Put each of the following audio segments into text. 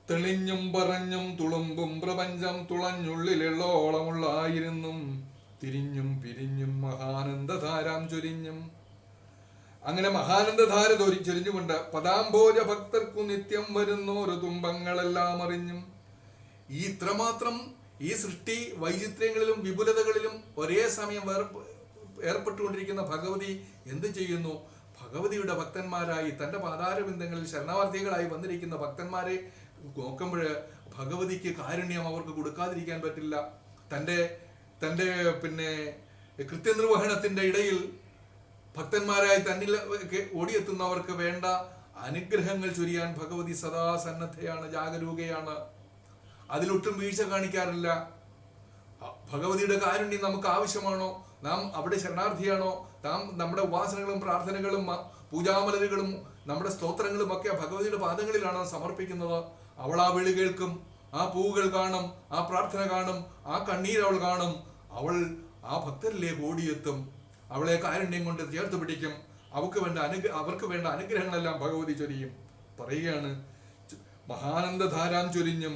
തെളിഞ്ഞും പറഞ്ഞും തുളുമ്പും പ്രപഞ്ചം തുളഞ്ഞുള്ളിലുള്ളോളമുള്ളായിരുന്നും തിരിഞ്ഞും പിരിഞ്ഞും മഹാനന്ദധാരാം ചൊരിഞ്ഞും. അങ്ങനെ മഹാനന്ദധാര ചൊരിഞ്ഞുകൊണ്ട് പദാംഭോജ ഭക്തർക്കു നിത്യം വരുന്നോരു തുമ്പങ്ങളെല്ലാം അറിഞ്ഞും. ഈ ഇത്രമാത്രം ഈ സൃഷ്ടി വൈചിത്ര്യങ്ങളിലും വിപുലതകളിലും ഒരേ സമയം ഏർപ്പെട്ടുകൊണ്ടിരിക്കുന്ന ഭഗവതി എന്ത് ചെയ്യുന്നു? ഭഗവതിയുടെ ഭക്തന്മാരായി തൻ്റെ പാതാരബിന്ദങ്ങളിൽ ശരണാർത്ഥികളായി വന്നിരിക്കുന്ന ഭക്തന്മാരെ നോക്കുമ്പോൾ ഭഗവതിക്ക് കാരുണ്യം അവർക്ക് കൊടുക്കാതിരിക്കാൻ പറ്റില്ല. തൻ്റെ കൃത്യനിർവഹണത്തിൻ്റെ ഇടയിൽ ഭക്തന്മാരായി തന്നിൽ ഓടിയെത്തുന്നവർക്ക് വേണ്ട അനുഗ്രഹങ്ങൾ ചൊരിയാൻ ഭഗവതി സദാ സന്നദ്ധയാണ്, ജാഗരൂകയാണ്. അതിലൊട്ടും വീഴ്ച കാണിക്കാറില്ല. ഭഗവതിയുടെ കാരുണ്യം നമുക്ക് ആവശ്യമാണോ? നാം അവിടെ ശരണാർത്ഥിയാണോ? നാം നമ്മുടെ ഉപാസനകളും പ്രാർത്ഥനകളും പൂജാമലരുകളും നമ്മുടെ സ്തോത്രങ്ങളും ഒക്കെ ഭഗവതിയുടെ പാദങ്ങളിലാണ് സമർപ്പിക്കുന്നത്. അവൾ ആ വിളി കേൾക്കും, ആ പൂവുകൾ കാണും, ആ പ്രാർത്ഥന കാണും, ആ കണ്ണീർ അവൾ കാണും. അവൾ ആ ഭക്തരിലേക്ക് ഓടിയെത്തും, അവളെ കാരുണ്യം കൊണ്ട് ചേർത്ത് പിടിക്കും. അവർക്ക് വേണ്ട അനുഗ്രഹങ്ങളെല്ലാം ഭഗവതി ചൊരിയും. പറയുകയാണ്, മഹാനന്ദധാരാം ചൊരിഞ്ഞും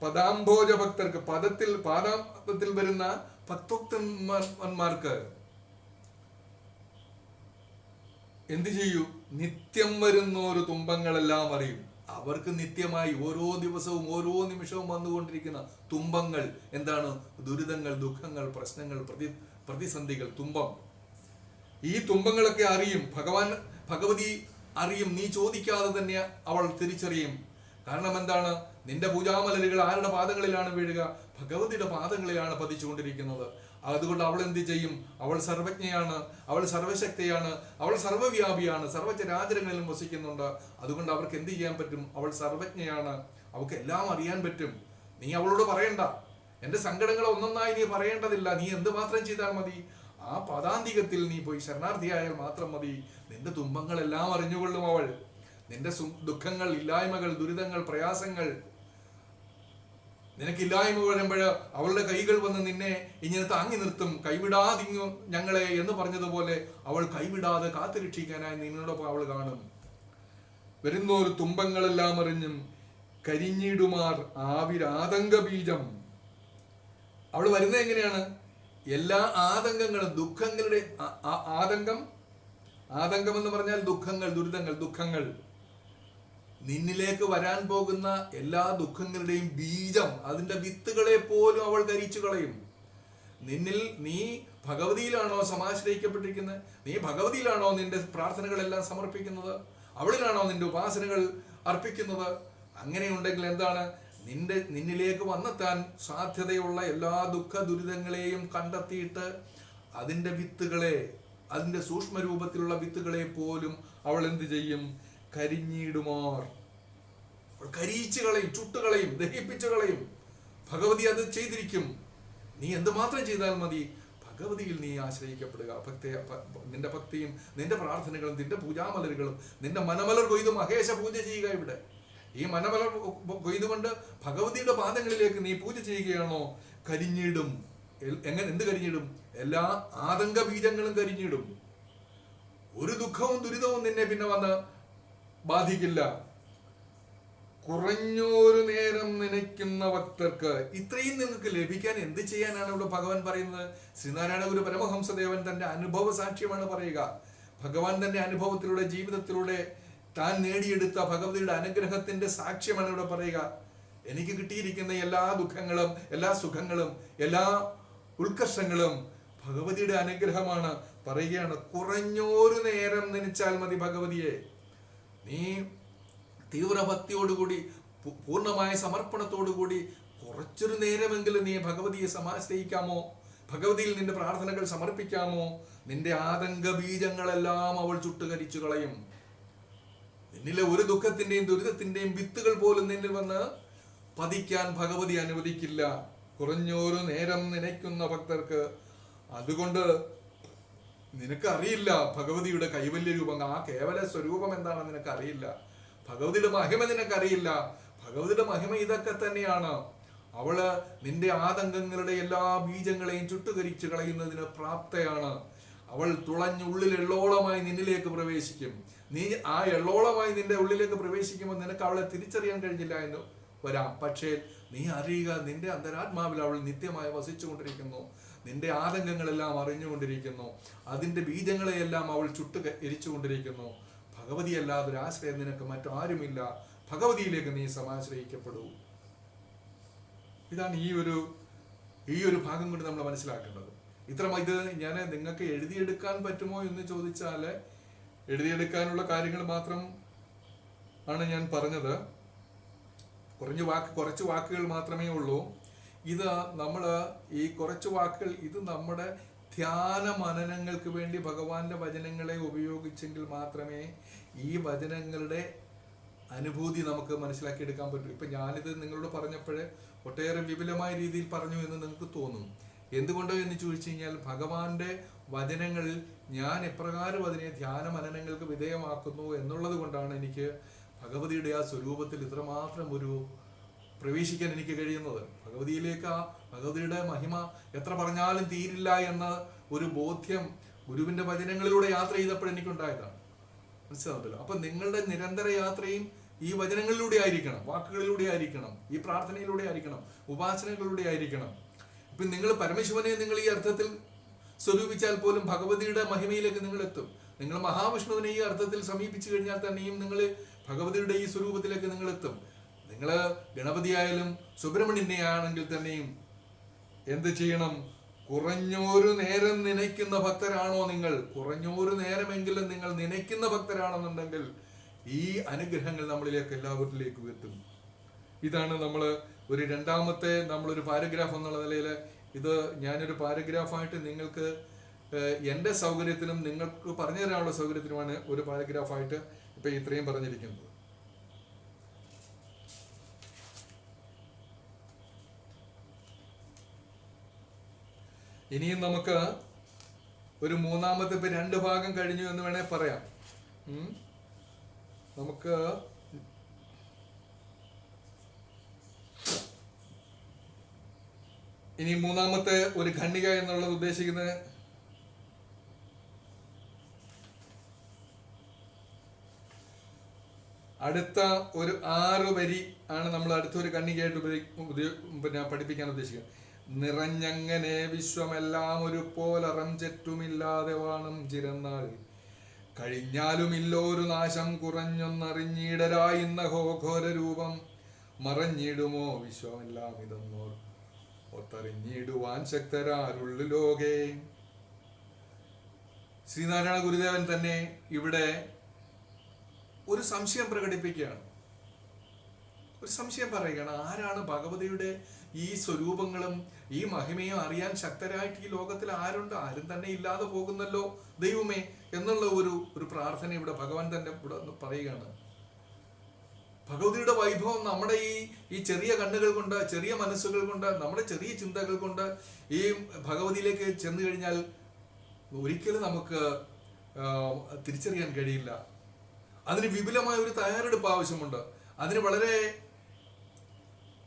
പദാംഭോജ ഭക്തർക്ക്, പാദത്തിൽ വരുന്ന ഭക്തോക്തന്മാർക്ക് എന്തു ചെയ്യൂ? നിത്യം വരുന്നോരു തുമ്പങ്ങളെല്ലാം അറിയും. അവർക്ക് നിത്യമായി ഓരോ ദിവസവും ഓരോ നിമിഷവും വന്നുകൊണ്ടിരിക്കുന്ന തുമ്പങ്ങൾ എന്താണ്? ദുരിതങ്ങൾ, ദുഃഖങ്ങൾ, പ്രശ്നങ്ങൾ, പ്രതിസന്ധികൾ, തുമ്പം. ഈ തുമ്പങ്ങളൊക്കെ അറിയും ഭഗവതി അറിയും. നീ ചോദിക്കാതെ തന്നെ അവൾ തിരിച്ചറിയും. കാരണം എന്താണ്? നിന്റെ പൂജാമലരുകൾ ആരുടെ പാദങ്ങളിലാണ് വീഴുക? ഭഗവതിയുടെ പാദങ്ങളിലാണ് പതിച്ചുകൊണ്ടിരിക്കുന്നത്. അതുകൊണ്ട് അവൾ എന്ത് ചെയ്യും? അവൾ സർവജ്ഞയാണ്, അവൾ സർവശക്തിയാണ്, അവൾ സർവ്വവ്യാപിയാണ്, സർവ്വചരാചരങ്ങളിലും വസിക്കുന്നുണ്ട്. അതുകൊണ്ട് അവർക്ക് എന്ത് ചെയ്യാൻ പറ്റും? അവൾ സർവജ്ഞയാണ്, അവൾക്ക് എല്ലാം അറിയാൻ പറ്റും. നീ അവളോട് പറയണ്ട, എൻ്റെ സങ്കടങ്ങൾ ഒന്നൊന്നായി നീ പറയേണ്ടതില്ല. നീ എന്ത് മാത്രം ചെയ്താൽ മതി? ആ പദാന്തികത്തിൽ നീ പോയി ശരണാർത്ഥിയായാൽ മാത്രം മതി. നിന്റെ തുമ്പങ്ങളെല്ലാം അറിഞ്ഞുകൊള്ളും അവൾ. നിന്റെ ദുഃഖങ്ങൾ, ഇല്ലായ്മകൾ, ദുരിതങ്ങൾ, പ്രയാസങ്ങൾ, നിനക്കില്ലായ്മ വരുമ്പോൾ അവളുടെ കൈകൾ വന്ന് നിന്നെ ഇങ്ങനെ താങ്ങി നിർത്തും. കൈവിടാതിങ്ങു ഞങ്ങളെ എന്ന് പറഞ്ഞതുപോലെ അവൾ കൈവിടാതെ കാത്തുരക്ഷിക്കാനായി നിന്നോടൊപ്പം അവൾ കാണും. വരുന്നോരു തുമ്പങ്ങളെല്ലാം അറിഞ്ഞും കരിഞ്ഞിടുമാർ ആവിരാതങ്ക ബീജം. അവൾ വരുന്നത് എങ്ങനെയാണ്? എല്ലാ ആതങ്കങ്ങളും, ദുഃഖങ്ങളുടെ ആതങ്കം എന്ന് പറഞ്ഞാൽ ദുഃഖങ്ങൾ, ദുരിതങ്ങൾ, ദുഃഖങ്ങൾ. നിന്നിലേക്ക് വരാൻ പോകുന്ന എല്ലാ ദുഃഖങ്ങളുടെയും ബീജം, അതിന്റെ വിത്തുകളെ പോലും അവൾ കരിച്ചു കളയും. നീ ഭഗവതിയിലാണോ സമാശ്രയിക്കപ്പെട്ടിരിക്കുന്നത്? നീ ഭഗവതിയിലാണോ നിന്റെ പ്രാർത്ഥനകളെല്ലാം സമർപ്പിക്കുന്നത്? അവളിലാണോ നിന്റെ ഉപാസനകൾ അർപ്പിക്കുന്നത്? അങ്ങനെയുണ്ടെങ്കിൽ എന്താണ്? നിന്നിലേക്ക് വന്നെത്താൻ സാധ്യതയുള്ള എല്ലാ ദുഃഖ ദുരിതങ്ങളെയും കണ്ടെത്തിയിട്ട് അതിൻ്റെ വിത്തുകളെ, അതിൻ്റെ സൂക്ഷ്മരൂപത്തിലുള്ള വിത്തുകളെ പോലും അവൾ എന്ത് ചെയ്യും? കരിഞ്ഞിടുമാർ. കരിയിച്ചു കളയും, ചുട്ടുകളയും, ദഹിപ്പിച്ചു കളയും. ഭഗവതി അത് ചെയ്തിരിക്കും. നീ എന്തുമാത്രം ചെയ്താൽ മതി? ഭഗവതിയിൽ നീ ആശ്രയിക്കപ്പെടുക. നിന്റെ ഭക്തിയും നിന്റെ പ്രാർത്ഥനകളും നിന്റെ പൂജാമലരുകളും, നിന്റെ മനമലർ കൊയ്ത് മഹേശ പൂജ ചെയ്യുക. ഇവിടെ ഈ മനമലർ കൊയ്തുകൊണ്ട് ഭഗവതിയുടെ പാദങ്ങളിലേക്ക് നീ പൂജ ചെയ്യുകയാണോ? കരിഞ്ഞിടും. എന്ത് കരിഞ്ഞിടും? എല്ലാ ആതങ്ക ബീജങ്ങളും കരിഞ്ഞിടും. ഒരു ദുഃഖവും ദുരിതവും നിന്നെ പിന്നെ വന്ന് ബാധിക്കില്ല. കുറഞ്ഞൊരു നേരം നനയ്ക്കുന്ന ഭക്തർക്ക്. ഇത്രയും നിങ്ങൾക്ക് ലഭിക്കാൻ എന്ത് ചെയ്യാനാണ് ഇവിടെ ഭഗവാൻ പറയുന്നത്? ശ്രീനാരായണ ഗുരു പരമഹംസദേവൻ തന്റെ അനുഭവ സാക്ഷ്യമാണ് പറയുക. ഭഗവാൻ തന്റെ അനുഭവത്തിലൂടെ, ജീവിതത്തിലൂടെ താൻ നേടിയെടുത്ത ഭഗവതിയുടെ അനുഗ്രഹത്തിന്റെ സാക്ഷ്യമാണ് ഇവിടെ പറയുക. എനിക്ക് കിട്ടിയിരിക്കുന്ന എല്ലാ ദുഃഖങ്ങളും, എല്ലാ സുഖങ്ങളും, എല്ലാ ഉത്കർഷങ്ങളും ഭഗവതിയുടെ അനുഗ്രഹമാണ്. പറയുകയാണ്, കുറഞ്ഞൊരു നേരം നനച്ചാൽ മതി ഭഗവതിയെ. നീ തീവ്രഭക്തിയോടുകൂടി, പൂർണ്ണമായ സമർപ്പണത്തോടുകൂടി കുറച്ചൊരു നേരമെങ്കിലും നീ ഭഗവതിയെ സമാശ്രയിക്കാമോ? ഭഗവതിയിൽ നിന്റെ പ്രാർത്ഥനകൾ സമർപ്പിക്കാമോ? നിന്റെ ആതങ്ക ബീജങ്ങളെല്ലാം അവൾ ചുട്ടുകരിച്ചു കളയും. നിന്നിലെ ഒരു ദുഃഖത്തിന്റെയും ദുരിതത്തിന്റെയും വിത്തുകൾ പോലും നിന്നിൽ വന്ന് പതിക്കാൻ ഭഗവതി അനുവദിക്കില്ല. കുറഞ്ഞൊരു നേരം നനയ്ക്കുന്ന ഭക്തർക്ക്. അതുകൊണ്ട് നിനക്കറിയില്ല ഭഗവതിയുടെ കൈവല്യ രൂപം, ആ കേവല സ്വരൂപം എന്താണെന്ന് നിനക്കറിയില്ല. ഭഗവതിയുടെ മഹിമ നിനക്കറിയില്ല. ഭഗവതിയുടെ മഹിമ ഇതൊക്കെ തന്നെയാണ്. അവള് നിന്റെ ആതങ്കങ്ങളുടെ എല്ലാ ബീജങ്ങളെയും ചുട്ടുകരിച്ചു കളയുന്നതിന് പ്രാപ്തയാണ്. അവൾ തുളഞ്ഞുള്ളിൽ എള്ളോളമായി നിന്നിലേക്ക് പ്രവേശിക്കും. നീ ആ എള്ളോളമായി നിന്റെ ഉള്ളിലേക്ക് പ്രവേശിക്കുമ്പോൾ നിനക്ക് അവളെ തിരിച്ചറിയാൻ കഴിഞ്ഞില്ല എന്ന് വരാം. പക്ഷേ നീ അറിയുക, നിന്റെ അന്തരാത്മാവിൽ അവൾ നിത്യമായി വസിച്ചുകൊണ്ടിരിക്കുന്നു. നിന്റെ ആതങ്കങ്ങളെല്ലാം അറിഞ്ഞുകൊണ്ടിരിക്കുന്നു. അതിൻ്റെ ബീജങ്ങളെയെല്ലാം അവൾ ചുട്ട് എരിച്ചുകൊണ്ടിരിക്കുന്നു. ഭഗവതിയല്ലാതെ ഒരു ആശ്രയം നിനക്ക് മറ്റാരുമില്ല. ഭഗവതിയിലേക്ക് നീ സമാശ്രയിക്കപ്പെടൂ. ഇതാണ് ഈ ഒരു ഭാഗം കൊണ്ട് നമ്മൾ മനസ്സിലാക്കേണ്ടത്. ഇത് ഞാൻ നിങ്ങൾക്ക് എഴുതിയെടുക്കാൻ പറ്റുമോ എന്ന് ചോദിച്ചാൽ എഴുതിയെടുക്കാനുള്ള കാര്യങ്ങൾ മാത്രം ആണ് ഞാൻ പറഞ്ഞത്. കുറച്ച് വാക്കുകൾ മാത്രമേ ഉള്ളൂ. ഇത് നമ്മൾ ഈ കുറച്ച് വാക്കുകൾ ഇത് നമ്മുടെ ധ്യാന മനനങ്ങൾക്ക് വേണ്ടി ഭഗവാന്റെ വചനങ്ങളെ ഉപയോഗിച്ചെങ്കിൽ മാത്രമേ ഈ വചനങ്ങളുടെ അനുഭൂതി നമുക്ക് മനസ്സിലാക്കിയെടുക്കാൻ പറ്റൂ. ഇപ്പം ഞാനിത് നിങ്ങളോട് പറഞ്ഞപ്പോഴേ ഒട്ടേറെ വിപുലമായ രീതിയിൽ പറഞ്ഞു എന്ന് നിങ്ങൾക്ക് തോന്നും. എന്തുകൊണ്ടോ എന്ന് ചോദിച്ചു കഴിഞ്ഞാൽ ഭഗവാന്റെ വചനങ്ങളിൽ ഞാൻ എപ്രകാരം അതിനെ ധ്യാന മനനങ്ങൾക്ക് വിധേയമാക്കുന്നു എന്നുള്ളത് കൊണ്ടാണ് എനിക്ക് ഭഗവതിയുടെ ആ സ്വരൂപത്തിൽ ഇത്രമാത്രം പ്രവേശിക്കാൻ എനിക്ക് കഴിയുന്നത്. ഭഗവതിയുടെ മഹിമ എത്ര പറഞ്ഞാലും തീരില്ല എന്ന ഒരു ബോധ്യം ഗുരുവിന്റെ വചനങ്ങളിലൂടെ യാത്ര ചെയ്തപ്പോൾ എനിക്കുണ്ടായതാണ്. മനസ്സിലാവുന്നല്ലോ. അപ്പൊ നിങ്ങളുടെ നിരന്തര യാത്രയും ഈ വചനങ്ങളിലൂടെ ആയിരിക്കണം, വാക്കുകളിലൂടെ ആയിരിക്കണം, ഈ പ്രാർത്ഥനയിലൂടെ ആയിരിക്കണം, ഉപാസനകളിലൂടെ ആയിരിക്കണം. ഇപ്പൊ നിങ്ങൾ പരമശിവനെ നിങ്ങൾ ഈ അർത്ഥത്തിൽ സ്വരൂപിച്ചാൽ പോലും ഭഗവതിയുടെ മഹിമയിലേക്ക് നിങ്ങൾ എത്തും. നിങ്ങൾ മഹാവിഷ്ണുവിനെ ഈ അർത്ഥത്തിൽ സമീപിച്ചു കഴിഞ്ഞാൽ തന്നെയും നിങ്ങൾ ഭഗവതിയുടെ ഈ സ്വരൂപത്തിലേക്ക് നിങ്ങൾ എത്തും. നിങ്ങൾ ഗണപതിയായാലും സുബ്രഹ്മണ്യനെ ആണെങ്കിൽ തന്നെയും എന്ത് ചെയ്യണം? കുറഞ്ഞൊരു നേരം നനയ്ക്കുന്ന ഭക്തരാണോ നിങ്ങൾ? കുറഞ്ഞൊരു നേരമെങ്കിലും നിങ്ങൾ നനയ്ക്കുന്ന ഭക്തരാണെന്നുണ്ടെങ്കിൽ ഈ അനുഗ്രഹങ്ങൾ നമ്മളിലേക്ക് എല്ലാവരിലേക്കും എത്തും. ഇതാണ് നമ്മൾ നമ്മളൊരു പാരഗ്രാഫ് എന്നുള്ള നിലയിൽ ഇത് ഞാനൊരു പാരഗ്രാഫായിട്ട് നിങ്ങൾക്ക് എൻ്റെ സൗകര്യത്തിനും നിങ്ങൾക്ക് പറഞ്ഞു തരാനുള്ള സൗകര്യത്തിനുമാണ് ഒരു പാരഗ്രാഫായിട്ട് ഇപ്പൊ ഇത്രയും പറഞ്ഞിരിക്കുന്നത്. ഇനിയും നമുക്ക് ഒരു മൂന്നാമത്തെ ഇപ്പൊ 2 ഭാഗം കഴിഞ്ഞു എന്ന് വേണേ പറയാം. നമുക്ക് ഇനി മൂന്നാമത്തെ ഒരു ഖണ്ഡിക എന്നുള്ളത് ഉദ്ദേശിക്കുന്നത് അടുത്ത ഒരു 6 വരി ആണ് നമ്മൾ അടുത്തൊരു ഖണ്ഡികയായിട്ട് പഠിപ്പിക്കാൻ ഉദ്ദേശിക്കുന്നത്. നിറഞ്ഞങ്ങനെ വിശ്വമെല്ലാം ഒരു പോലറം ചെറ്റുമില്ലാതെ വാണം ചിരന്നാൾ കഴിഞ്ഞാലുമില്ലോരു നാശം കുറഞ്ഞൊന്നറിഞ്ഞിടരായിന്ന ഘോര രൂപം മറഞ്ഞിടുമോ വിശ്വമെല്ലാം ഇതെന്നോർ ഒത്തറിഞ്ഞിടുവാൻ ശക്തരാരുള്ളു ലോകേ. ശ്രീനാരായണ ഗുരുദേവൻ തന്നെ ഇവിടെ ഒരു സംശയം പ്രകടിപ്പിക്കുകയാണ്, ഒരു സംശയം പറയുകയാണ്. ആരാണ് ഭഗവതിയുടെ ഈ സ്വരൂപങ്ങളും ഈ മഹിമയും അറിയാൻ ശക്തരായിട്ട് ഈ ലോകത്തിൽ ആരുണ്ട്? ആരും തന്നെ ഇല്ലാതെ പോകുന്നല്ലോ ദൈവമേ എന്നുള്ള ഒരു പ്രാർത്ഥന ഇവിടെ ഭഗവാൻ തന്നെ ഇവിടെ പറയുകയാണ്. ഭഗവതിയുടെ വൈഭവം നമ്മുടെ ഈ ചെറിയ കണ്ണുകൾ കൊണ്ട്, ചെറിയ മനസ്സുകൾ കൊണ്ട്, നമ്മുടെ ചെറിയ ചിന്തകൾ കൊണ്ട് ഈ ഭഗവതിയിലേക്ക് ചെന്നു കഴിഞ്ഞാൽ ഒരിക്കലും നമുക്ക് തിരിച്ചറിയാൻ കഴിയില്ല. അതിന് വിപുലമായ ഒരു തയ്യാറെടുപ്പ് ആവശ്യമുണ്ട്. അതിന് വളരെ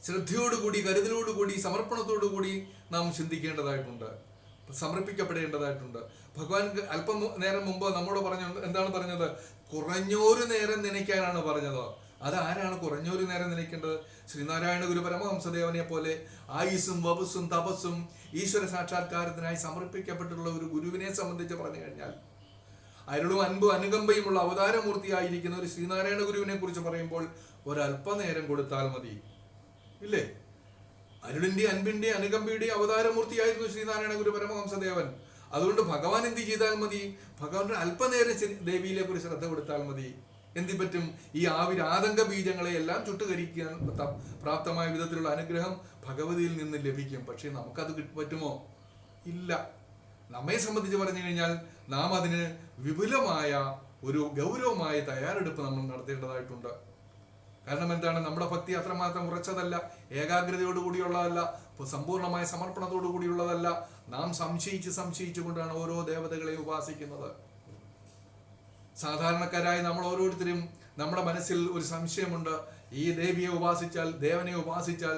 ശ്രദ്ധയോടുകൂടി, കരുതലോടുകൂടി, സമർപ്പണത്തോടുകൂടി നാം ചിന്തിക്കേണ്ടതായിട്ടുണ്ട്, സമർപ്പിക്കപ്പെടേണ്ടതായിട്ടുണ്ട്. ഭഗവാൻ അല്പം നേരം മുമ്പ് നമ്മോട് എന്താണ് പറഞ്ഞത്? കുറഞ്ഞൊരു നേരം നനയ്ക്കാനാണ് പറഞ്ഞത്. അതാരാണ് കുറഞ്ഞൊരു നേരം നനയ്ക്കേണ്ടത്? ശ്രീനാരായണ ഗുരു പരമഹംസദേവനെ പോലെ ആയുസ്സും വപസ്സും തപസ്സും ഈശ്വര സാക്ഷാത്കാരത്തിനായി സമർപ്പിക്കപ്പെട്ടിട്ടുള്ള ഒരു ഗുരുവിനെ സംബന്ധിച്ച് പറഞ്ഞു കഴിഞ്ഞാൽ അരുളും അൻപും അനുകമ്പയുമുള്ള അവതാരമൂർത്തിയായിരിക്കുന്ന ഒരു ശ്രീനാരായണ ഗുരുവിനെ കുറിച്ച് പറയുമ്പോൾ ഒരല്പനേരം കൊടുത്താൽ മതി, ഇല്ലേ? അരുളിന്റെ അൻപിന്റെ അനുകമ്പയുടെ അവതാരമൂർത്തിയായിരുന്നു ശ്രീനാരായണ ഗുരു പരമഹംസദേവൻ. അതുകൊണ്ട് ഭഗവാൻ എന്ത് ചെയ്താൽ മതി? ഭഗവാന്റെ അല്പനേരം ദേവിയിലേക്ക് ഒരു ശ്രദ്ധ കൊടുത്താൽ മതി. എന്തി പറ്റും? ഈ ആതങ്ക ബീജങ്ങളെ എല്ലാം ചുട്ടുകരിക്കാൻ പ്രാപ്തമായ വിധത്തിലുള്ള അനുഗ്രഹം ഭഗവതിയിൽ നിന്ന് ലഭിക്കും. പക്ഷെ നമുക്കത് പറ്റുമോ? ഇല്ല. നമ്മെ സംബന്ധിച്ച് പറഞ്ഞു കഴിഞ്ഞാൽ നാം അതിന് വിപുലമായ ഒരു ഗൗരവമായ തയ്യാറെടുപ്പ് നമ്മൾ നടത്തേണ്ടതായിട്ടുണ്ട്. കാരണം എന്താണ്? നമ്മുടെ ഭക്തി അത്രമാത്രം ഉറച്ചതല്ല, ഏകാഗ്രതയോടുകൂടിയുള്ളതല്ല, സമ്പൂർണമായ സമർപ്പണത്തോടു കൂടിയുള്ളതല്ല. നാം സംശയിച്ചു കൊണ്ടാണ് ഓരോ ദേവതകളെയും ഉപാസിക്കുന്നത്. സാധാരണക്കാരായ നമ്മൾ ഓരോരുത്തരും നമ്മുടെ മനസ്സിൽ ഒരു സംശയമുണ്ട്. ഈ ദേവിയെ ഉപാസിച്ചാൽ, ദേവനെ ഉപാസിച്ചാൽ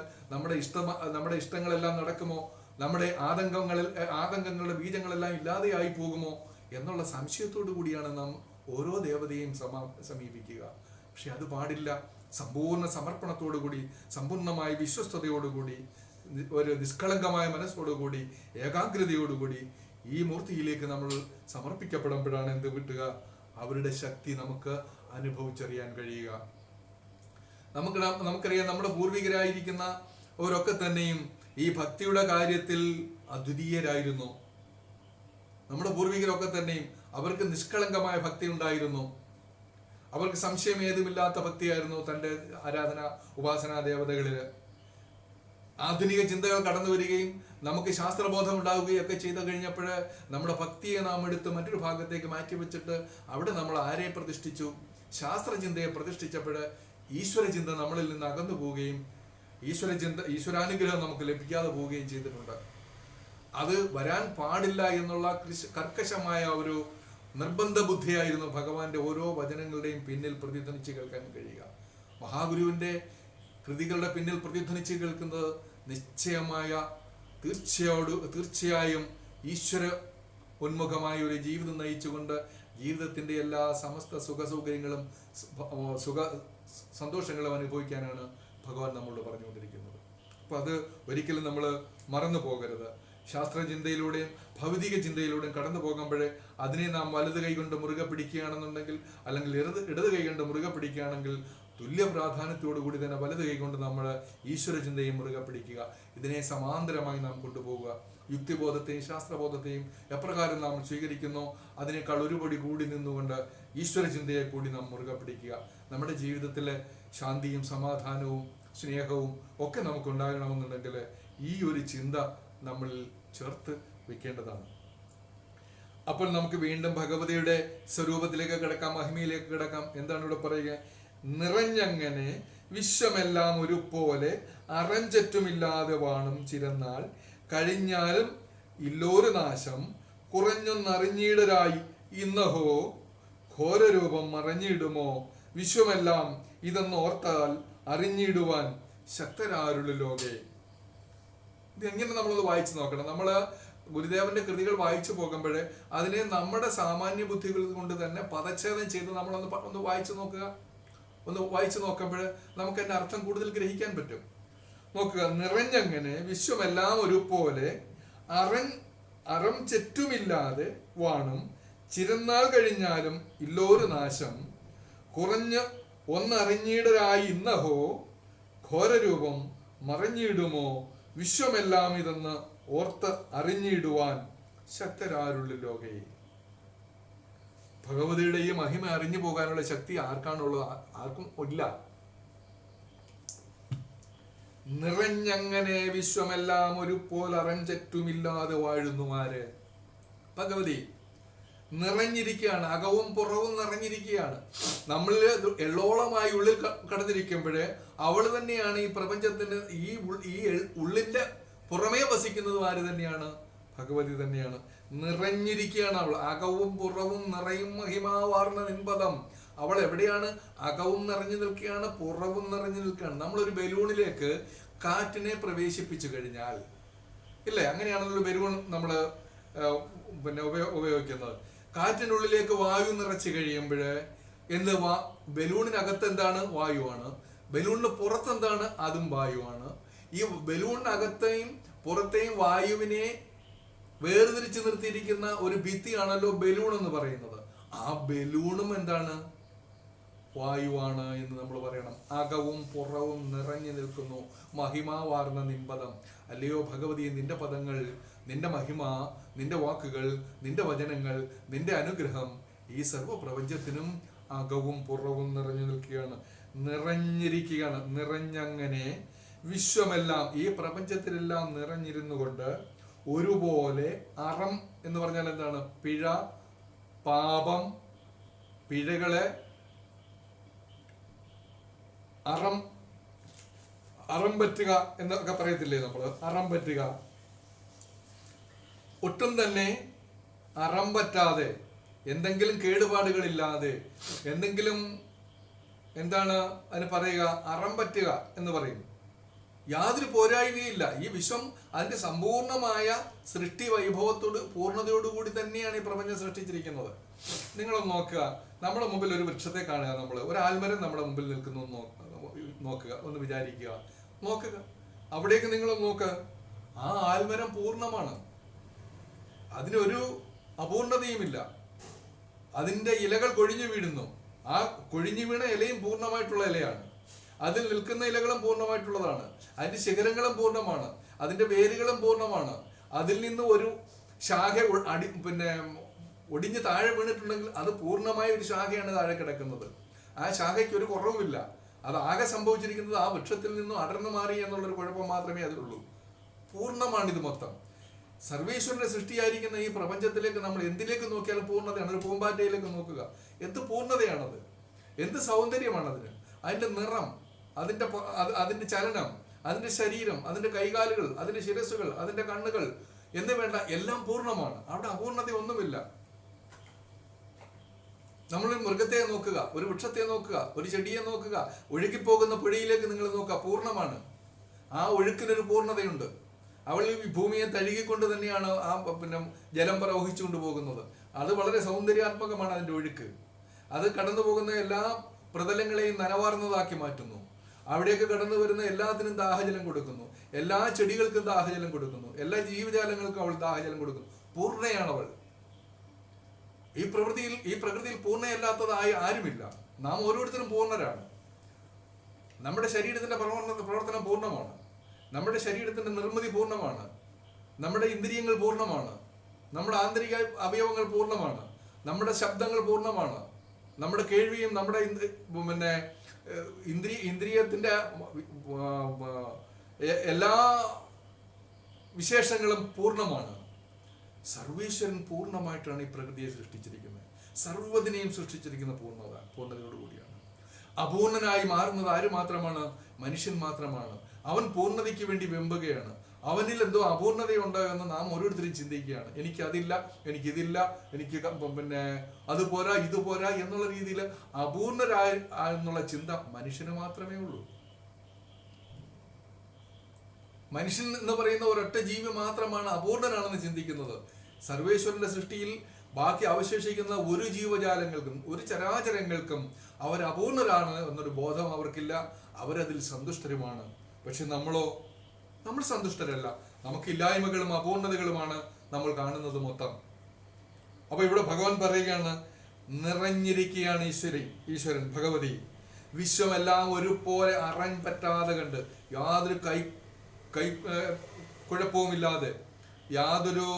നമ്മുടെ ഇഷ്ടങ്ങളെല്ലാം നടക്കുമോ? നമ്മുടെ ആതങ്കങ്ങളുടെ ബീജങ്ങളെല്ലാം ഇല്ലാതെയായി പോകുമോ എന്നുള്ള സംശയത്തോടു കൂടിയാണ് നാം ഓരോ ദേവതയെയും സമീപിക്കുക. പക്ഷെ അത് പാടില്ല. സമ്പൂർണ്ണ സമർപ്പണത്തോടുകൂടി, സമ്പൂർണ്ണമായ വിശ്വസ്തയോടുകൂടി, ഒരു നിഷ്കളങ്കമായ മനസ്സോടുകൂടി, ഏകാഗ്രതയോടുകൂടി ഈ മൂർത്തിയിലേക്ക് നമ്മൾ സമർപ്പിക്കപ്പെടുമ്പോഴാണ് എന്ത് കിട്ടുക? അവരുടെ ശക്തി നമുക്ക് അനുഭവിച്ചറിയാൻ കഴിയുക. നമുക്കറിയാം, നമ്മുടെ പൂർവികരായിരിക്കുന്ന അവരൊക്കെ തന്നെയും ഈ ഭക്തിയുടെ കാര്യത്തിൽ അദ്വിതീയരായിരുന്നു. നമ്മുടെ പൂർവികരൊക്കെ തന്നെയും അവർക്ക് നിഷ്കളങ്കമായ ഭക്തി ഉണ്ടായിരുന്നു. അവർക്ക് സംശയം ഏതുമില്ലാത്ത ഭക്തിയായിരുന്നു തൻ്റെ ആരാധന ഉപാസനാ ദേവതകളില്. ആധുനിക ചിന്തകൾ കടന്നു വരികയും നമുക്ക് ശാസ്ത്രബോധം ഉണ്ടാവുകയും ഒക്കെ ചെയ്തു കഴിഞ്ഞപ്പോൾ നമ്മുടെ ഭക്തിയെ നാം എടുത്ത് മറ്റൊരു ഭാഗത്തേക്ക് മാറ്റിവെച്ചിട്ട് അവിടെ നമ്മൾ ആരെ പ്രതിഷ്ഠിച്ചു? ശാസ്ത്രചിന്തയെ പ്രതിഷ്ഠിച്ചപ്പോൾ ഈശ്വരചിന്ത നമ്മളിൽ നിന്ന് അകന്നു പോവുകയും ഈശ്വരാനുഗ്രഹം നമുക്ക് ലഭിക്കാതെ പോവുകയും ചെയ്തിട്ടുണ്ട്. അത് വരാൻ പാടില്ല എന്നുള്ള കർക്കശമായ ഒരു നിർബന്ധ ബുദ്ധിയായിരുന്നു ഭഗവാന്റെ ഓരോ വചനങ്ങളുടെയും പിന്നിൽ പ്രതിധ്വനിച്ച് കേൾക്കാൻ കഴിയുക. മഹാഗുരുവിന്റെ കൃതികളുടെ പിന്നിൽ പ്രതിധ്വനിച്ച് കേൾക്കുന്നത് നിശ്ചയമായ തീർച്ചയായും ഈശ്വര ഉന്മുഖമായ ഒരു ജീവിതം നയിച്ചുകൊണ്ട് ജീവിതത്തിന്റെ എല്ലാ സമസ്ത സുഖസൗകര്യങ്ങളും സന്തോഷങ്ങളും അനുഭവിക്കാനാണ് ഭഗവാൻ നമ്മളോട് പറഞ്ഞുകൊണ്ടിരിക്കുന്നത്. അപ്പൊ അത് ഒരിക്കലും നമ്മൾ മറന്നു പോകരുത്. ശാസ്ത്രചിന്തയിലൂടെയും ഭൗതിക ചിന്തയിലൂടെയും കടന്നു പോകുമ്പോഴേ അതിനെ നാം വലത് കൈകൊണ്ട് മുറുകെ പിടിക്കുകയാണെന്നുണ്ടെങ്കിൽ, അല്ലെങ്കിൽ ഇടത് കൈകൊണ്ട് മുറുകെ പിടിക്കുകയാണെങ്കിൽ തുല്യ പ്രാധാന്യത്തോടു കൂടി തന്നെ വലത് കൈകൊണ്ട് നമ്മൾ ഈശ്വര ചിന്തയും മുറുകെ പിടിക്കുക. ഇതിനെ സമാന്തരമായി നാം കൊണ്ടുപോവുക. യുക്തിബോധത്തെയും ശാസ്ത്രബോധത്തെയും എപ്രകാരം നാം സ്വീകരിക്കുന്നോ അതിനേക്കാൾ ഒരുപടി കൂടി നിന്നുകൊണ്ട് ഈശ്വര ചിന്തയെ കൂടി നാം മുറുകെ പിടിക്കുക. നമ്മുടെ ജീവിതത്തിലെ ശാന്തിയും സമാധാനവും സ്നേഹവും ഒക്കെ നമുക്കുണ്ടാകണമെന്നുണ്ടെങ്കിൽ ഈ ഒരു ചിന്ത നമ്മൾ ചേർത്ത് വെക്കേണ്ടതാണ്. അപ്പോൾ നമുക്ക് വീണ്ടും ഭഗവതിയുടെ സ്വരൂപത്തിലേക്ക് കിടക്കാം, മഹിമയിലേക്ക് കിടക്കാം. എന്താണ് ഇവിടെ പറയുക? നിറഞ്ഞങ്ങനെ വിശ്വമെല്ലാം ഒരുപോലെ അറഞ്ചറ്റുമില്ലാതെ വാണും ചിരന്നാൾ കഴിഞ്ഞാലും ഇല്ലോരു നാശം കുറഞ്ഞൊന്നറിഞ്ഞീടരായി ഇന്നഹോ ഘോരരൂപം മറഞ്ഞിടുമോ വിശ്വമെല്ലാം ഇതെന്നോർത്താൽ അറിഞ്ഞിടുവാൻ ശക്തരാരുള്ള ലോകേ. ഇത് എങ്ങനെ നമ്മളത് വായിച്ചു നോക്കണം? നമ്മള് ഗുരുദേവന്റെ കൃതികൾ വായിച്ചു പോകുമ്പോഴേ അതിനെ നമ്മുടെ സാമാന്യ ബുദ്ധികൾ കൊണ്ട് തന്നെ പദച്ഛേദം ചെയ്ത് നമ്മളൊന്ന് വായിച്ചു നോക്കുക. ഒന്ന് വായിച്ചു നോക്കുമ്പോൾ നമുക്ക് അതിന്റെ അർത്ഥം കൂടുതൽ ഗ്രഹിക്കാൻ പറ്റും. നോക്കുക, നിറഞ്ഞങ്ങനെ വിശ്വമെല്ലാം ഒരുപോലെ അറം ചെറ്റുമില്ലാതെ വാണും ചിരന്നാൾ കഴിഞ്ഞാലും ഇല്ലോരു നാശം കുറഞ്ഞ് ഒന്നറിഞ്ഞീടരായി ഇന്നഹോ ഘോരരൂപം മറഞ്ഞിടുമോ വിശ്വമെല്ലാം ഇതെന്ന് ഓർത്ത് അറിഞ്ഞിടുവാൻ ശക്തരാരുള്ള ലോകേ. ഭഗവതിയുടെ ഈ മഹിമ അറിഞ്ഞു പോകാനുള്ള ശക്തി ആർക്കാണുള്ളത്? ആർക്കും ഇല്ല. നിറഞ്ഞങ്ങനെ വിശ്വമെല്ലാം ഒരുപോലെ അറഞ്ചറ്റുമില്ലാതെ വാഴുന്നു ആര്? ഭഗവതി നിറഞ്ഞിരിക്കുകയാണ്, അകവും പുറവും നിറഞ്ഞിരിക്കുകയാണ്. നമ്മളിൽ എള്ളോളമായി ഉള്ളിൽ കടന്നിരിക്കുമ്പോഴേ അവള് തന്നെയാണ് ഈ പ്രപഞ്ചത്തിന്റെ ഈ ഉള്ളിന്റെ പുറമേ വസിക്കുന്നതും ആര് തന്നെയാണ്? ഭഗവതി തന്നെയാണ്. നിറഞ്ഞിരിക്കുകയാണ് അവൾ, അകവും പുറവും നിറയും മഹിമാവാർന്ന നിൻപദം. അവൾ എവിടെയാണ്? അകവും നിറഞ്ഞു നിൽക്കുകയാണ്, പുറവും നിറഞ്ഞു നിൽക്കുകയാണ്. നമ്മളൊരു ബലൂണിലേക്ക് കാറ്റിനെ പ്രവേശിപ്പിച്ചു കഴിഞ്ഞാൽ, ഇല്ലേ, അങ്ങനെയാണല്ലോ ബലൂൺ നമ്മള് ഉപയോഗിക്കുന്നത്. കാറ്റിനുള്ളിലേക്ക് വായു നിറച്ചു കഴിയുമ്പോൾ ബലൂണിനകത്ത് എന്താണ്? വായുവാണ്. ബലൂണിന് പുറത്തെന്താണ്? അതും വായുവാണ്. ഈ ബലൂണിനകത്തെയും പുറത്തെയും വായുവിനെ വേർതിരിച്ച് നിർത്തിയിരിക്കുന്ന ഒരു ഭിത്തിയാണല്ലോ ബലൂൺ എന്ന് പറയുന്നത്. ആ ബലൂണും എന്താണ്? വായുവാണ് എന്ന് നമ്മൾ പറയണം. അകവും പുറവും നിറഞ്ഞു നിൽക്കുന്നു മഹിമാവാർന്ന നിൻപദം. അല്ലയോ ഭഗവതി, നിന്റെ പദങ്ങൾ, നിന്റെ മഹിമ, നിന്റെ വാക്കുകൾ, നിന്റെ വചനങ്ങൾ, നിന്റെ അനുഗ്രഹം ഈ സർവപ്രപഞ്ചത്തിനും അകവും പുറവും നിറഞ്ഞു നിൽക്കുകയാണ്, നിറഞ്ഞിരിക്കുകയാണ്. നിറഞ്ഞങ്ങനെ വിശ്വമെല്ലാം, ഈ പ്രപഞ്ചത്തിലെല്ലാം നിറഞ്ഞിരുന്നു കൊണ്ട് ഒരുപോലെ അറം എന്ന് പറഞ്ഞാൽ എന്താണ്? പിഴ, പാപം, പിഴകളെ അറം പറ്റുക എന്നൊക്കെ പറയത്തില്ലേ നമ്മള്? അറം പറ്റുക. ഒട്ടും തന്നെ അറം പറ്റാതെ, എന്തെങ്കിലും കേടുപാടുകളില്ലാതെ, എന്തെങ്കിലും എന്താണ് അതിന് പറയുക? അറം പറ്റുക എന്ന് പറയും. യാതൊരു പോരായ്മയില്ല. ഈ വിശ്വം അതിന്റെ സമ്പൂർണമായ സൃഷ്ടി വൈഭവത്തോട് പൂർണ്ണതയോടുകൂടി തന്നെയാണ് ഈ പ്രപഞ്ചം സൃഷ്ടിച്ചിരിക്കുന്നത്. നിങ്ങളൊന്ന് നോക്കുക, നമ്മുടെ മുമ്പിൽ ഒരു വൃക്ഷത്തെ കാണുക, നമ്മൾ ഒരു ആൽമരം നമ്മുടെ മുമ്പിൽ നിൽക്കുന്നു നോക്കുക, ഒന്ന് വിചാരിക്കുക, നോക്കുക, അവിടേക്ക് നിങ്ങളൊന്ന് നോക്കുക. ആ ആൽമരം പൂർണ്ണമാണ്, അതിനൊരു അപൂർണതയുമില്ല. അതിന്റെ ഇലകൾ കൊഴിഞ്ഞു വീഴുന്നു, ആ കൊഴിഞ്ഞു വീണ ഇലയും പൂർണ്ണമായിട്ടുള്ള ഇലയാണ്. അതിൽ നിൽക്കുന്ന ഇലകളും പൂർണ്ണമായിട്ടുള്ളതാണ്. അതിന്റെ ശിഖരങ്ങളും പൂർണ്ണമാണ്, അതിന്റെ വേരുകളും പൂർണ്ണമാണ്. അതിൽ നിന്ന് ഒരു ശാഖ ഒടിഞ്ഞ് താഴെ വീണിട്ടുണ്ടെങ്കിൽ അത് പൂർണ്ണമായ ഒരു ശാഖയാണ് താഴെ കിടക്കുന്നത്. ആ ശാഖയ്ക്ക് ഒരു കുറവുമില്ല. അത് ആകെ സംഭവിച്ചിരിക്കുന്നത് ആ വൃക്ഷത്തിൽ നിന്നും അടർന്നു മാറി എന്നുള്ളൊരു കുഴപ്പം മാത്രമേ അതിലുള്ളൂ. പൂർണ്ണമാണിത് മൊത്തം. സർവേശ്വരന്റെ സൃഷ്ടിയായിരിക്കുന്ന ഈ പ്രപഞ്ചത്തിലേക്ക് നമ്മൾ എന്തിലേക്ക് നോക്കിയാലും പൂർണ്ണതയാണ്. ഒരു പൂമ്പാറ്റയിലേക്ക് നോക്കുക, എന്ത് പൂർണ്ണതയാണത്, എന്ത് സൗന്ദര്യമാണതിന്. അതിന്റെ നിറം, അതിന്റെ ചലനം, അതിന്റെ ശരീരം, അതിന്റെ കൈകാലുകൾ, അതിന്റെ ശിരസ്സുകൾ, അതിന്റെ കണ്ണുകൾ എന്ന് വേണ്ട എല്ലാം പൂർണ്ണമാണ്. അവിടെ അപൂർണത ഒന്നുമില്ല. നമ്മൾ ഒരു മൃഗത്തെ നോക്കുക, ഒരു വൃക്ഷത്തെ നോക്കുക, ഒരു ചെടിയെ നോക്കുക, ഒഴുകിപ്പോകുന്ന പുഴയിലേക്ക് നിങ്ങൾ നോക്കുക, പൂർണ്ണമാണ്. ആ ഒഴുക്കിനൊരു പൂർണ്ണതയുണ്ട്. അവൾ ഈ ഭൂമിയെ തഴുകിക്കൊണ്ട് തന്നെയാണ് ആ ജലം പ്രവഹിച്ചുകൊണ്ട് പോകുന്നത്. അത് വളരെ സൗന്ദര്യാത്മകമാണ് അതിന്റെ ഒഴുക്ക്. അത് കടന്നു പോകുന്ന എല്ലാ പ്രതലങ്ങളെയും നനവാർന്നതാക്കി മാറ്റുന്നു. അവിടേക്ക് കടന്നു വരുന്ന എല്ലാത്തിനും ദാഹജലം കൊടുക്കുന്നു, എല്ലാ ചെടികൾക്കും ദാഹജലം കൊടുക്കുന്നു, എല്ലാ ജീവജാലങ്ങൾക്കും അവൾ ദാഹജലം കൊടുക്കുന്നു. പൂർണ്ണയാണ് അവൾ. ഈ പ്രകൃതിയിൽ പൂർണ്ണയല്ലാത്തതായി ആരുമില്ല. നാം ഓരോരുത്തരും പൂർണ്ണരാണ്. നമ്മുടെ ശരീരത്തിന്റെ പ്രവർത്തനം പൂർണ്ണമാണ്, നമ്മുടെ ശരീരത്തിന്റെ നിർമ്മിതി പൂർണ്ണമാണ്, നമ്മുടെ ഇന്ദ്രിയങ്ങൾ പൂർണ്ണമാണ്, നമ്മുടെ ആന്തരിക അവയവങ്ങൾ പൂർണ്ണമാണ്, നമ്മുടെ ശബ്ദങ്ങൾ പൂർണ്ണമാണ്, നമ്മുടെ കേൾവിയും നമ്മുടെ ഇന്ദ്രിയത്തിന്റെ എല്ലാ വിശേഷങ്ങളും പൂർണ്ണമാണ്. സർവേശ്വരൻ പൂർണ്ണമായിട്ടാണ് ഈ പ്രകൃതിയെ സൃഷ്ടിച്ചിരിക്കുന്നത്. സർവ്വതിനെയും സൃഷ്ടിച്ചിരിക്കുന്ന പൂർണ്ണതയോടുകൂടിയാണ്. അപൂർണനായി മാറുന്നത് ആര് മാത്രമാണ്? മനുഷ്യൻ മാത്രമാണ്. അവൻ പൂർണ്ണതയ്ക്ക് വേണ്ടി വെമ്പുകയാണ്. അവനിൽ എന്തോ അപൂർണതയുണ്ടോ എന്ന് നാം ഓരോരുത്തരും ചിന്തിക്കുകയാണ്. എനിക്കതില്ല, എനിക്കിതില്ല, എനിക്ക് അതുപോരാ ഇതുപോരാ എന്നുള്ള രീതിയിൽ അപൂർണരായ എന്നുള്ള ചിന്ത മനുഷ്യന് മാത്രമേ ഉള്ളൂ. മനുഷ്യൻ എന്ന് പറയുന്ന ഒരൊറ്റ ജീവി മാത്രമാണ് അപൂർണനാണെന്ന് ചിന്തിക്കുന്നത്. സർവേശ്വരന്റെ സൃഷ്ടിയിൽ ബാക്കി അവശേഷിക്കുന്ന ഒരു ജീവജാലങ്ങൾക്കും ഒരു ചരാചരങ്ങൾക്കും അവർ അപൂർണരാണ് എന്നൊരു ബോധം അവർക്കില്ല. അവരതിൽ സന്തുഷ്ടരുമാണ്. പക്ഷെ നമ്മൾ സന്തുഷ്ടരല്ല. നമുക്കില്ലായ്മകളും അപൂർണതകളുമാണ് നമ്മൾ കാണുന്നത് മൊത്തം. അപ്പൊ ഇവിടെ ഭഗവാൻ പറയുകയാണ്, നിറഞ്ഞിരിക്കുകയാണ് ഈശ്വരൻ ഭഗവതി. വിശ്വമെല്ലാം ഒരുപോലെ അറൻ പറ്റാതെ കണ്ട്, യാതൊരു കുഴപ്പവുമില്ലാതെ, യാതൊരു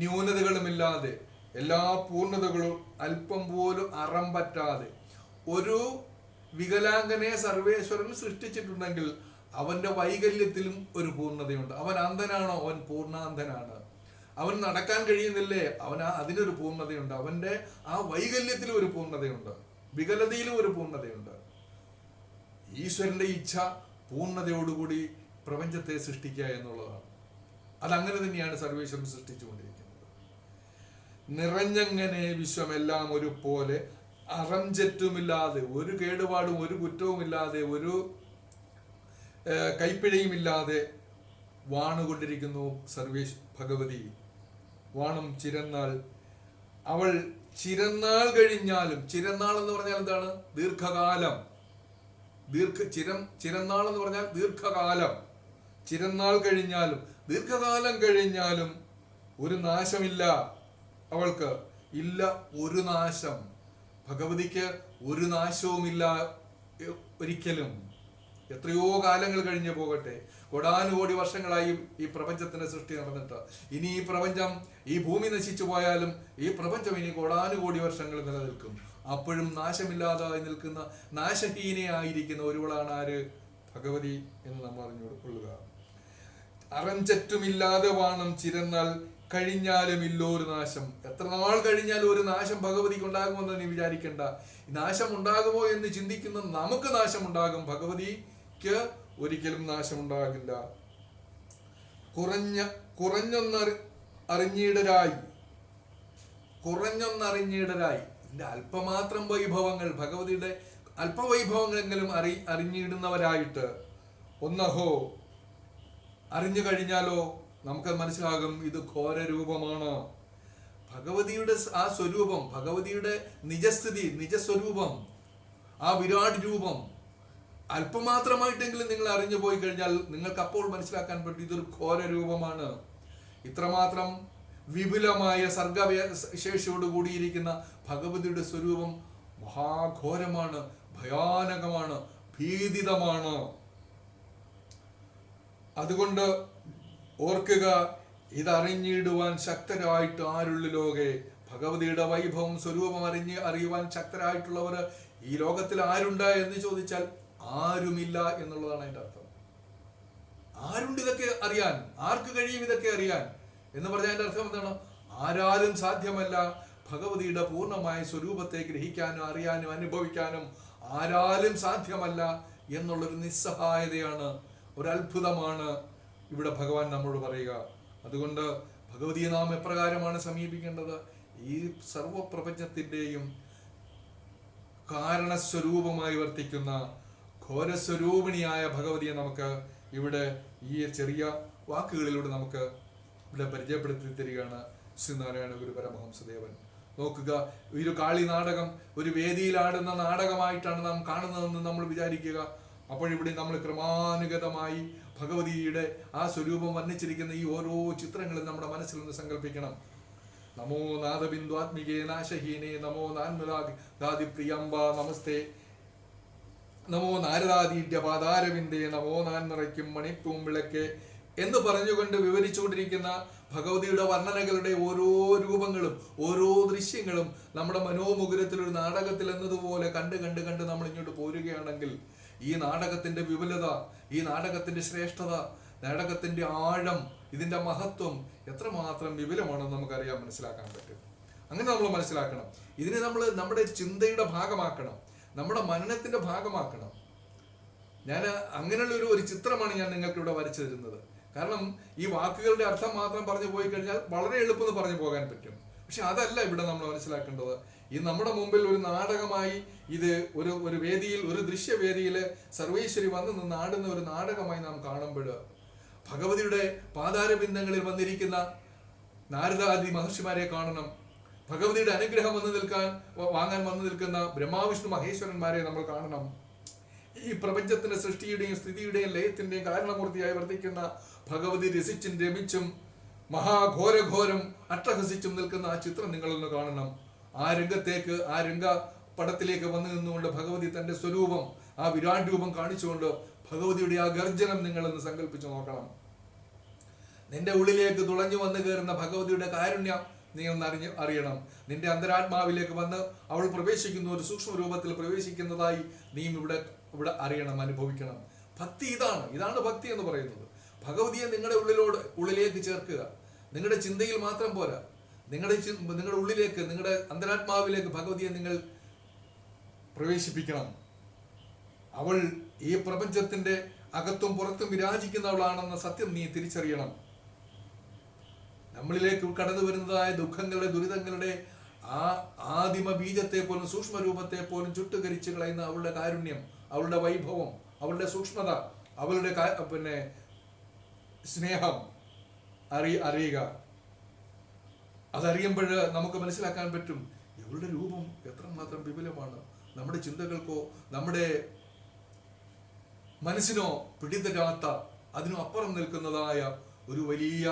ന്യൂനതകളുമില്ലാതെ, എല്ലാ പൂർണ്ണതകളും അല്പം പോലും അറം പറ്റാതെ ഒരു വികലാംഗനെ സർവേശ്വരൻ സൃഷ്ടിച്ചിട്ടുണ്ടെങ്കിൽ അവന്റെ വൈകല്യത്തിലും ഒരു പൂർണ്ണതയുണ്ട്. അവൻ അന്ധനാണോ? അവൻ പൂർണ്ണാന്ധനാണ്. അവൻ നടക്കാൻ കഴിയുന്നില്ലേ? അതിനൊരു പൂർണ്ണതയുണ്ട്. അവന്റെ ആ വൈകല്യത്തിലും ഒരു പൂർണ്ണതയുണ്ട്, വികലതയിലും ഒരു പൂർണ്ണതയുണ്ട്. ഈശ്വരന്റെ ഇച്ഛ പൂർണ്ണതയോടുകൂടി പ്രപഞ്ചത്തെ സൃഷ്ടിക്കുക എന്നുള്ളതാണ്. അതങ്ങനെ തന്നെയാണ് സർവേശ്വരൻ സൃഷ്ടിച്ചുകൊണ്ടിരിക്കുന്നത്. നിറഞ്ഞങ്ങനെ വിശ്വമെല്ലാം ഒരുപോലെ അറം ചെറ്റുമില്ലാതെ, ഒരു കേടുപാടും ഒരു കുറ്റവുമില്ലാതെ, ഒരു കൈപ്പിഴയുമില്ലാതെ വാണുകൊണ്ടിരിക്കുന്നു ഭഗവതി. വാണം ചിരന്നാൾ. അവൾ ചിരന്നാൾ കഴിഞ്ഞാലും, ചിരന്നാൾ എന്ന് പറഞ്ഞാൽ എന്താണ്? ദീർഘകാലം. ചിരന്നാൾ എന്ന് പറഞ്ഞാൽ ദീർഘകാലം. ചിരന്നാൾ കഴിഞ്ഞാലും, ദീർഘകാലം കഴിഞ്ഞാലും ഒരു നാശമില്ല അവൾക്ക്. ഇല്ല ഒരു നാശം. ഭഗവതിക്ക് ഒരു നാശവുമില്ല ഒരിക്കലും. എത്രയോ കാലങ്ങൾ കഴിഞ്ഞു പോകട്ടെ, കോടാനുകോടി വർഷങ്ങളായി ഈ പ്രപഞ്ചത്തിന്റെ സൃഷ്ടി നടന്നിട്ട്, ഇനി ഈ പ്രപഞ്ചം, ഈ ഭൂമി നശിച്ചു പോയാലും ഈ പ്രപഞ്ചം ഇനി കോടാനുകോടി വർഷങ്ങൾ നിലനിൽക്കും. അപ്പോഴും നാശമില്ലാതായി നിൽക്കുന്ന, നാശഹീനയായിരിക്കുന്ന ഒരുവളാണ് ആര്? ഭഗവതി എന്ന് നമ്മൾ അറിഞ്ഞുകൊള്ളുക. അറഞ്ചറ്റുമില്ലാതെ വാണം ചിരന്നാൾ കഴിഞ്ഞാലും ഇല്ലോരു നാശം. എത്ര നാൾ കഴിഞ്ഞാലും ഒരു നാശം ഭഗവതിക്ക് ഉണ്ടാകുമെന്ന് നീ വിചാരിക്കേണ്ട. നാശം ഉണ്ടാകുമോ എന്ന് ചിന്തിക്കുന്ന നമുക്ക് നാശമുണ്ടാകും, ഭഗവതിക്ക് ഒരിക്കലും നാശമുണ്ടാകില്ല. കുറഞ്ഞൊന്നറിഞ്ഞിടരായി. ഇതിന്റെ അല്പമാത്രം വൈഭവങ്ങൾ, ഭഗവതിയുടെ അല്പവൈഭവങ്ങളെങ്കിലും അറിഞ്ഞിടുന്നവരായിട്ട് ഒന്നഹോ അറിഞ്ഞു കഴിഞ്ഞാലോ നമുക്ക് മനസ്സിലാകും ഇത് ഘോര രൂപമാണ്. ഭഗവതിയുടെ ആ സ്വരൂപം, ഭഗവതിയുടെ നിജസ്ഥിതി, നിജസ്വരൂപം, ആ വിരാട് രൂപം അല്പമാത്രമായിട്ടെങ്കിലും നിങ്ങൾ അറിഞ്ഞു പോയി കഴിഞ്ഞാൽ നിങ്ങൾക്ക് അപ്പോൾ മനസ്സിലാക്കാൻ പറ്റും ഇതൊരു ഘോര രൂപമാണ്. ഇത്രമാത്രം വിപുലമായ സർഗശേഷിയോട് കൂടിയിരിക്കുന്ന ഭഗവതിയുടെ സ്വരൂപം മഹാഘോരമാണ്, ഭയാനകമാണ്, ഭീതിതമാണ്. അതുകൊണ്ട് ഓർക്കുക, ഇതറിഞ്ഞിടുവാൻ ശക്തരായിട്ട് ആരുള്ളിലോകെ. ഭഗവതിയുടെ വൈഭവം സ്വരൂപം അറിയുവാൻ ശക്തരായിട്ടുള്ളവർ ഈ ലോകത്തിൽ ആരുണ്ട് എന്ന് ചോദിച്ചാൽ ആരുമില്ല എന്നുള്ളതാണ് അതിന്റെ അർത്ഥം. ആരുണ്ട് ഇതൊക്കെ അറിയാൻ? ആർക്ക് കഴിയും ഇതൊക്കെ അറിയാൻ എന്ന് പറഞ്ഞാൽ അതിന്റെ അർത്ഥം എന്താണ്? ആരാലും സാധ്യമല്ല ഭഗവതിയുടെ പൂർണ്ണമായ സ്വരൂപത്തെ ഗ്രഹിക്കാനും അറിയാനും അനുഭവിക്കാനും ആരാലും സാധ്യമല്ല എന്നുള്ളൊരു നിസ്സഹായതയാണ്, ഒരു അത്ഭുതമാണ് ഇവിടെ ഭഗവാൻ നമ്മോട് പറയുക. അതുകൊണ്ട് ഭഗവതിയെ നാം എപ്രകാരമാണ് സമീപിക്കേണ്ടത്? ഈ സർവപ്രപഞ്ചത്തിൻ്റെയും കാരണസ്വരൂപമായി വർത്തിക്കുന്ന ഘോരസ്വരൂപിണിയായ ഭഗവതിയെ നമുക്ക് ഇവിടെ ഈ ചെറിയ വാക്കുകളിലൂടെ നമുക്ക് ഇവിടെ പരിചയപ്പെടുത്തി തരികയാണ് ശ്രീനാരായണ ഗുരു പരമഹംസദേവൻ. നോക്കുക, ഒരു കാളി നാടകം ഒരു വേദിയിലാടുന്ന നാടകമായിട്ടാണ് നാം കാണുന്നതെന്ന് നമ്മൾ വിചാരിക്കുക. അപ്പോഴിവിടെ നമ്മൾ ക്രമാനുഗതമായി ഭഗവതിയുടെ ആ സ്വരൂപം വർണ്ണിച്ചിരിക്കുന്ന ഈ ഓരോ ചിത്രങ്ങളും നമ്മുടെ മനസ്സിൽ നിന്ന് സങ്കല്പിക്കണം. നമോ നാദബിന്ദുആത്മികേ നാശഹീനേ നമോ നാന്മദാദി പ്രിയംബ നമസ്തേ നമോ നാരദാദീഢ്യ പാദാരവിന്ദേ നമോ നാൻനിറയ്ക്കും മണിപ്പൂം വിളക്കേ എന്ന് പറഞ്ഞുകൊണ്ട് വിവരിച്ചുകൊണ്ടിരിക്കുന്ന ഭഗവതിയുടെ വർണ്ണനകളുടെ ഓരോ രൂപങ്ങളും ഓരോ ദൃശ്യങ്ങളും നമ്മുടെ മനോമുകുരത്തിൽ ഒരു നാടകത്തിൽ എന്നതുപോലെ കണ്ട് കണ്ട് കണ്ട് നമ്മൾ ഇങ്ങോട്ട് പോരുകയാണെങ്കിൽ ഈ നാടകത്തിന്റെ വിപുലത, ഈ നാടകത്തിന്റെ ശ്രേഷ്ഠത, നാടകത്തിന്റെ ആഴം, ഇതിന്റെ മഹത്വം എത്രമാത്രം വിപുലമാണെന്ന് നമുക്കറിയാൻ മനസ്സിലാക്കാൻ പറ്റും. അങ്ങനെ നമ്മൾ മനസ്സിലാക്കണം. ഇതിനെ നമ്മൾ നമ്മുടെ ചിന്തയുടെ ഭാഗമാക്കണം, നമ്മുടെ മനനത്തിന്റെ ഭാഗമാക്കണം. ഞാൻ അങ്ങനെയുള്ള ഒരു ചിത്രമാണ് ഞാൻ നിങ്ങൾക്ക് ഇവിടെ വരച്ചു തരുന്നത്. കാരണം ഈ വാക്കുകളുടെ അർത്ഥം മാത്രം പറഞ്ഞു പോയി കഴിഞ്ഞാൽ വളരെ എളുപ്പമെന്ന് പറഞ്ഞു പോകാൻ പറ്റും. പക്ഷെ അതല്ല ഇവിടെ നമ്മൾ മനസ്സിലാക്കേണ്ടത്. ഈ നമ്മുടെ മുമ്പിൽ ഒരു നാടകമായി ഇത് ഒരു വേദിയിൽ, ഒരു ദൃശ്യവേദിയിൽ സർവേശ്വരി വന്ന് നിന്ന് ആടുന്ന ഒരു നാടകമായി നാം കാണുമ്പോൾ ഭഗവതിയുടെ പാതാരബിന്ദങ്ങളിൽ വന്നിരിക്കുന്ന നാരദാദി മഹർഷിമാരെ കാണണം. ഭഗവതിയുടെ അനുഗ്രഹം വാങ്ങാൻ വന്നു നിൽക്കുന്ന ബ്രഹ്മാവിഷ്ണു മഹേശ്വരന്മാരെ നമ്മൾ കാണണം. ഈ പ്രപഞ്ചത്തിന്റെ സൃഷ്ടിയുടെയും സ്ഥിതിയുടെയും ലയത്തിന്റെയും കാരണമൂർത്തിയായി വർത്തിക്കുന്ന ഭഗവതി രസിച്ചും രമിച്ചും മഹാഘോരഘോരം അട്ടഹസിച്ചും നിൽക്കുന്ന ആ ചിത്രം നിങ്ങളൊന്ന് കാണണം. ആ രംഗത്തേക്ക്, ആ രംഗപടത്തിലേക്ക് വന്നു നിന്നുകൊണ്ട് ഭഗവതി തന്റെ സ്വരൂപം, ആ വിരാട് രൂപം കാണിച്ചുകൊണ്ട് ഭഗവതിയുടെ ആ ഗർജനം നിങ്ങളൊന്ന് സങ്കല്പിച്ചു നോക്കണം. നിന്റെ ഉള്ളിലേക്ക് തുളഞ്ഞു വന്നു കയറുന്ന ഭഗവതിയുടെ കാരുണ്യം നീ ഒന്ന് അറിയണം. നിന്റെ അന്തരാത്മാവിലേക്ക് വന്ന് അവൾ പ്രവേശിക്കുന്ന ഒരു സൂക്ഷ്മ രൂപത്തിൽ പ്രവേശിക്കുന്നതായി നീ ഇവിടെ അറിയണം, അനുഭവിക്കണം. ഭക്തി ഇതാണ് ഭക്തി എന്ന് പറയുന്നത്. ഭഗവതിയെ നിങ്ങളുടെ ഉള്ളിലേക്ക് ചേർക്കുക. നിങ്ങളുടെ ചിന്തയിൽ മാത്രം പോരാ, നിങ്ങളുടെ ഉള്ളിലേക്ക്, നിങ്ങളുടെ അന്തരാത്മാവിലേക്ക് ഭഗവതിയെ നിങ്ങൾ പ്രവേശിപ്പിക്കണം. അവൾ ഈ പ്രപഞ്ചത്തിന്റെ അകത്തും പുറത്തും വിരാജിക്കുന്നവളാണെന്ന സത്യം നീ തിരിച്ചറിയണം. നമ്മളിലേക്ക് കടന്നു വരുന്നതായ ദുഃഖങ്ങളുടെ, ദുരിതങ്ങളുടെ ആ ആദിമ ബീജത്തെ പോലും, സൂക്ഷ്മ രൂപത്തെ പോലും ചുട്ടുകരിച്ച് കളയുന്ന അവളുടെ കാരുണ്യം, അവളുടെ വൈഭവം, അവളുടെ സൂക്ഷ്മത, അവളുടെ സ്നേഹം അറിയുക. അതറിയുമ്പോൾ നമുക്ക് മനസ്സിലാക്കാൻ പറ്റും ഇവളുടെ രൂപം എത്രമാത്രം വിപുലമാണ്. നമ്മുടെ ചിന്തകൾക്കോ നമ്മുടെ മനസ്സിനോ പിടിതരാത്ത, അതിനും അപ്പുറം നിൽക്കുന്നതായ ഒരു വലിയ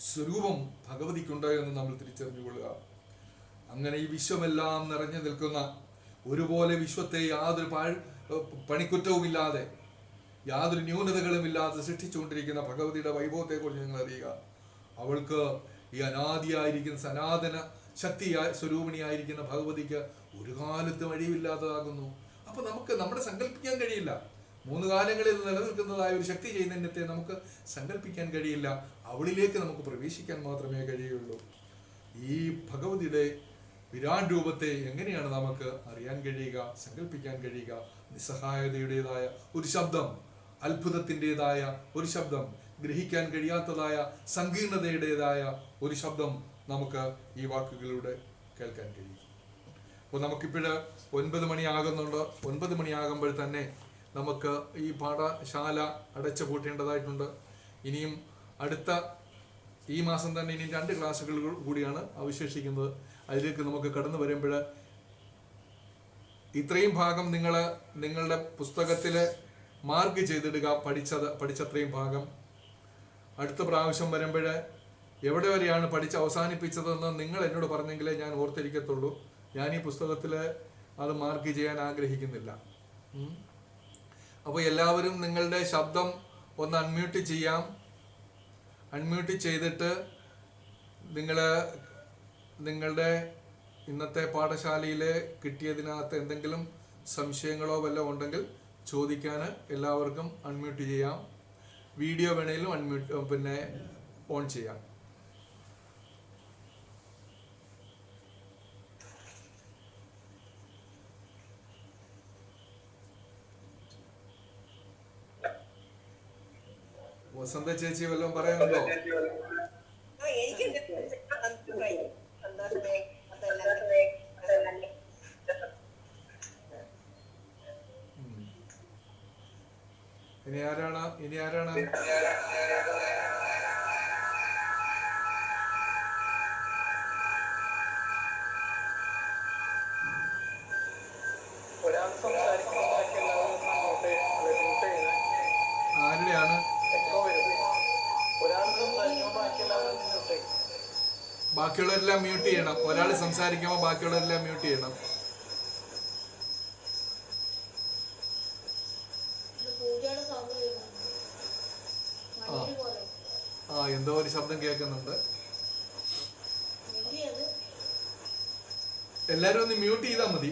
സ്വരൂപം ഭഗവതിക്കുണ്ട് എന്ന് നമ്മൾ തിരിച്ചറിഞ്ഞുകൊള്ളുക. അങ്ങനെ ഈ വിശ്വമെല്ലാം നിറഞ്ഞു നിൽക്കുന്ന, ഒരുപോലെ വിശ്വത്തെ യാതൊരു പണിക്കുറ്റവുമില്ലാതെ, യാതൊരു ന്യൂനതകളും ഇല്ലാതെ സൃഷ്ടിച്ചുകൊണ്ടിരിക്കുന്ന ഭഗവതിയുടെ വൈഭവത്തെക്കുറിച്ച് നിങ്ങൾ അറിയുക. അവൾക്ക് ഈ അനാദിയായിരിക്കുന്ന സനാതന ശക്തിയായ സ്വരൂപിണിയായിരിക്കുന്ന ഭഗവതിക്ക് ഒരു കാലത്തും അഴിവില്ലാത്തതാകുന്നു. അപ്പൊ നമുക്ക് നമ്മുടെ സങ്കല്പിക്കാൻ കഴിയില്ല. 3 കാലങ്ങളിൽ നിലനിൽക്കുന്നതായ ഒരു ശക്തി ചൈതന്യത്തെ നമുക്ക് സങ്കല്പിക്കാൻ കഴിയില്ല. അവളിലേക്ക് നമുക്ക് പ്രവേശിക്കാൻ മാത്രമേ കഴിയുള്ളൂ. ഈ ഭഗവതിയുടെ വിരാട് രൂപത്തെ എങ്ങനെയാണ് നമുക്ക് അറിയാൻ കഴിയുക, സങ്കല്പിക്കാൻ കഴിയുക? നിസ്സഹായതയുടേതായ ഒരു ശബ്ദം, അത്ഭുതത്തിൻ്റെതായ ഒരു ശബ്ദം, ഗ്രഹിക്കാൻ കഴിയാത്തതായ സങ്കീർണതയുടേതായ ഒരു ശബ്ദം നമുക്ക് ഈ വാക്കുകളിലൂടെ കേൾക്കാൻ കഴിയും. അപ്പോൾ നമുക്കിപ്പോഴ് 9 മണിയാകുന്നുണ്ട്. 9 മണിയാകുമ്പോൾ തന്നെ നമുക്ക് ഈ പാഠശാല അടച്ചു പൂട്ടേണ്ടതായിട്ടുണ്ട്. ഇനിയും അടുത്ത ഈ മാസം തന്നെ ഇനി 2 ക്ലാസ്സുകൾ കൂടിയാണ് അവശേഷിക്കുന്നത്. അതിലേക്ക് നമുക്ക് കടന്നു വരുമ്പോൾ ഇത്രയും ഭാഗം നിങ്ങളുടെ പുസ്തകത്തിൽ മാർക്ക് ചെയ്തിടുക. പഠിച്ചത്രയും ഭാഗം അടുത്ത പ്രാവശ്യം വരുമ്പോൾ എവിടെ വരെയാണ് പഠിച്ച് അവസാനിപ്പിച്ചതെന്ന് നിങ്ങൾ എന്നോട് പറഞ്ഞെങ്കിലേ ഞാൻ ഓർത്തിരിക്കത്തുള്ളൂ. ഞാൻ ഈ പുസ്തകത്തിൽ അത് മാർക്ക് ചെയ്യാൻ ആഗ്രഹിക്കുന്നില്ല. അപ്പോൾ എല്ലാവരും നിങ്ങളുടെ ശബ്ദം ഒന്ന് അൺമ്യൂട്ട് ചെയ്യാം. അൺമ്യൂട്ട് ചെയ്തിട്ട് നിങ്ങളുടെ ഇന്നത്തെ പാഠശാലയിൽ കിട്ടിയതിനകത്ത് എന്തെങ്കിലും സംശയങ്ങളോ വല്ലതും ഉണ്ടെങ്കിൽ ചോദിക്കാൻ എല്ലാവർക്കും അൺമ്യൂട്ട് ചെയ്യാം. വീഡിയോ വേണേലും അൺമ്യൂട്ട് ഓൺ ചെയ്യാം. വസന്ത ചേച്ചി വല്ലതും പറയാനുണ്ടോ? ഇനി ആരാണ്? ആരുടെയാണ്? ബാക്കിയുള്ളവരെല്ലാം മ്യൂട്ട് ചെയ്യണം. ഒരാൾ സംസാരിക്കുമ്പോൾ ബാക്കിയുള്ളവരെല്ലാം മ്യൂട്ട് ചെയ്യണം. എന്തോ ഒരു ശബ്ദം കേൾക്കുന്നുണ്ട്. എല്ലാരും ഒന്ന് മ്യൂട്ട് ചെയ്താൽ മതി.